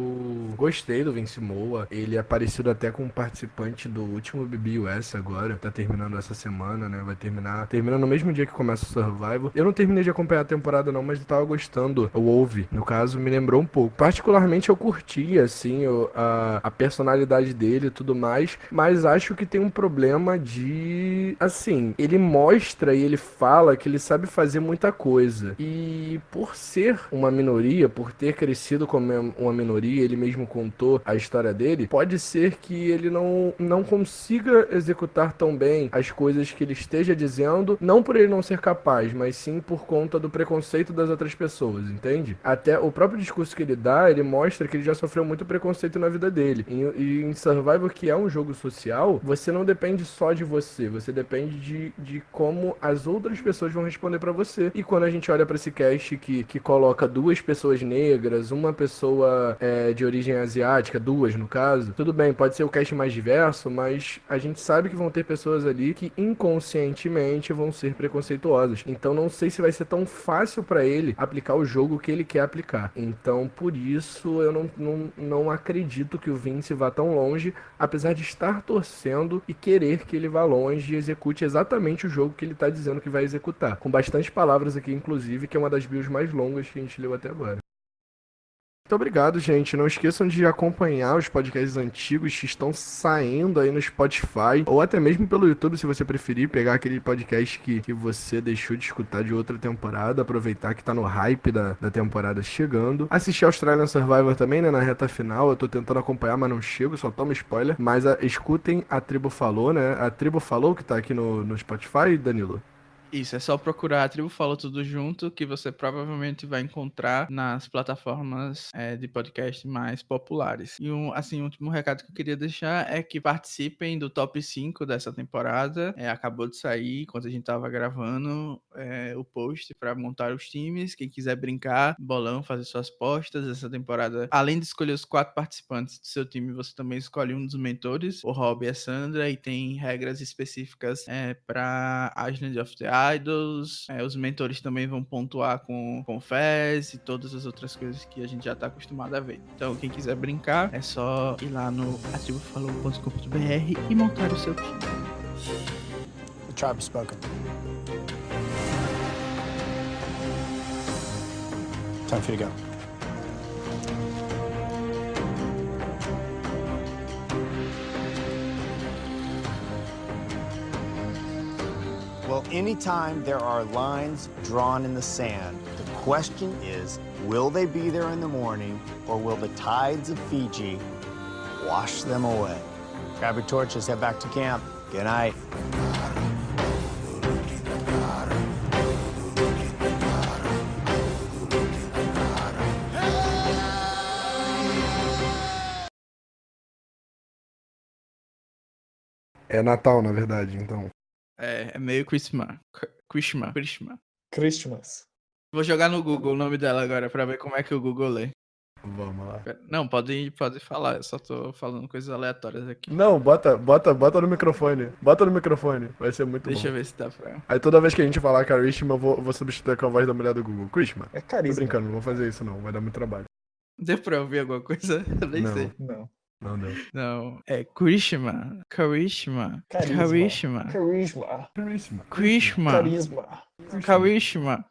gostei do Vince Moa. Ele é parecido até com um participante do último BBUS agora. Tá terminando essa semana, né? Vai termina no mesmo dia que começa o Survivor. Eu não terminei de acompanhar a temporada não, mas eu tava gostando. O Wolve, no caso, me lembrou um pouco. Particularmente eu curti, assim, a personalidade dele e tudo mais, mas acho que tem um problema de... Assim, ele mostra e ele fala que ele sabe fazer muita coisa. E por ser uma minoria, por ter crescido como uma minoria, ele mesmo contou a história dele, pode ser que ele não consiga executar tão bem as coisas que ele esteja dizendo, não por ele não ser capaz, mas sim por conta do preconceito das outras pessoas, entende? Até o próprio discurso que ele dá, ele mostra que ele já sofreu muito preconceito na vida dele. E em Survivor, que é um jogo social, você não depende só de você, você depende de como as outras pessoas vão responder pra você. E quando a gente olha pra esse cast que coloca duas pessoas negras, uma pessoa de origem asiática, duas no caso, tudo bem, pode ser o cast mais diverso, mas a gente sabe que vão ter pessoas ali que inconscientemente vão ser preconceituosas. Então não sei se vai ser tão fácil pra ele aplicar o jogo que ele quer aplicar. Então por isso eu não acredito que o Vince vá tão longe, apesar de estar torcendo e querer que ele vá longe e execute exatamente o jogo que ele está dizendo que vai executar. Com bastante palavras aqui, inclusive, que é uma das builds mais longas que a gente leu até agora. Muito obrigado, gente. Não esqueçam de acompanhar os podcasts antigos que estão saindo aí no Spotify, ou até mesmo pelo YouTube, se você preferir, pegar aquele podcast que você deixou de escutar de outra temporada, aproveitar que tá no hype da temporada chegando. Assistir Australian Survivor também, né, na reta final. Eu tô tentando acompanhar, mas não chego, só tomo spoiler. Mas escutem A Tribo Falou, né? A Tribo Falou, que tá aqui no Spotify, Danilo. Isso, é só procurar a Tribo Falou Tudo Junto, que você provavelmente vai encontrar nas plataformas de podcast mais populares. E o último recado que eu queria deixar é que participem do top 5 dessa temporada. Acabou de sair, enquanto a gente tava gravando, o post para montar os times. Quem quiser brincar, bolão, fazer suas postas. Essa temporada, além de escolher os 4 participantes do seu time, você também escolhe um dos mentores, o Rob e a Sandra, e tem regras específicas para Island of the Idols. Os mentores também vão pontuar com Fez e todas as outras coisas que a gente já tá acostumado a ver. Então, quem quiser brincar, é só ir lá no atribufalou.com.br e montar o seu time. The tribe has spoken. Time for you to go. Well, anytime there are lines drawn in the sand, the question is, will they be there in the morning, or will the tides of Fiji wash them away? Grab your torches, head back to camp. Good night. É Natal, na verdade, então. É meio Christmas. Christmas. Christmas. Vou jogar no Google o nome dela agora pra ver como é que o Google lê. Vamos lá. Não, pode falar, eu só tô falando coisas aleatórias aqui. Não, bota no microfone. Bota no microfone. Vai ser muito Deixa eu bom. ver se dá pra... Aí toda vez que a gente falar Karishma, eu vou substituir com a voz da mulher do Google. Krishma. É Tô carisma. brincando, não vou fazer isso não. Vai dar muito trabalho. Deu pra ouvir alguma coisa? Eu nem Não. sei. Não. Não deu. Não, é Krishma. Carisma. Karishma. Carisma. Karishma. Krishma. Carisma. Karishma.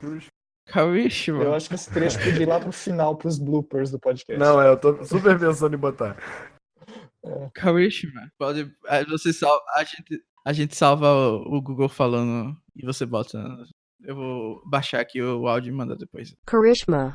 Eu Karishma. acho que esse trecho podia ir lá pro final, pros bloopers do podcast. Não, eu tô super pensando em botar. Karishma. Pode. Aí você salva. A gente salva o Google falando e você bota. Eu vou baixar aqui o áudio e mandar depois. Karishma.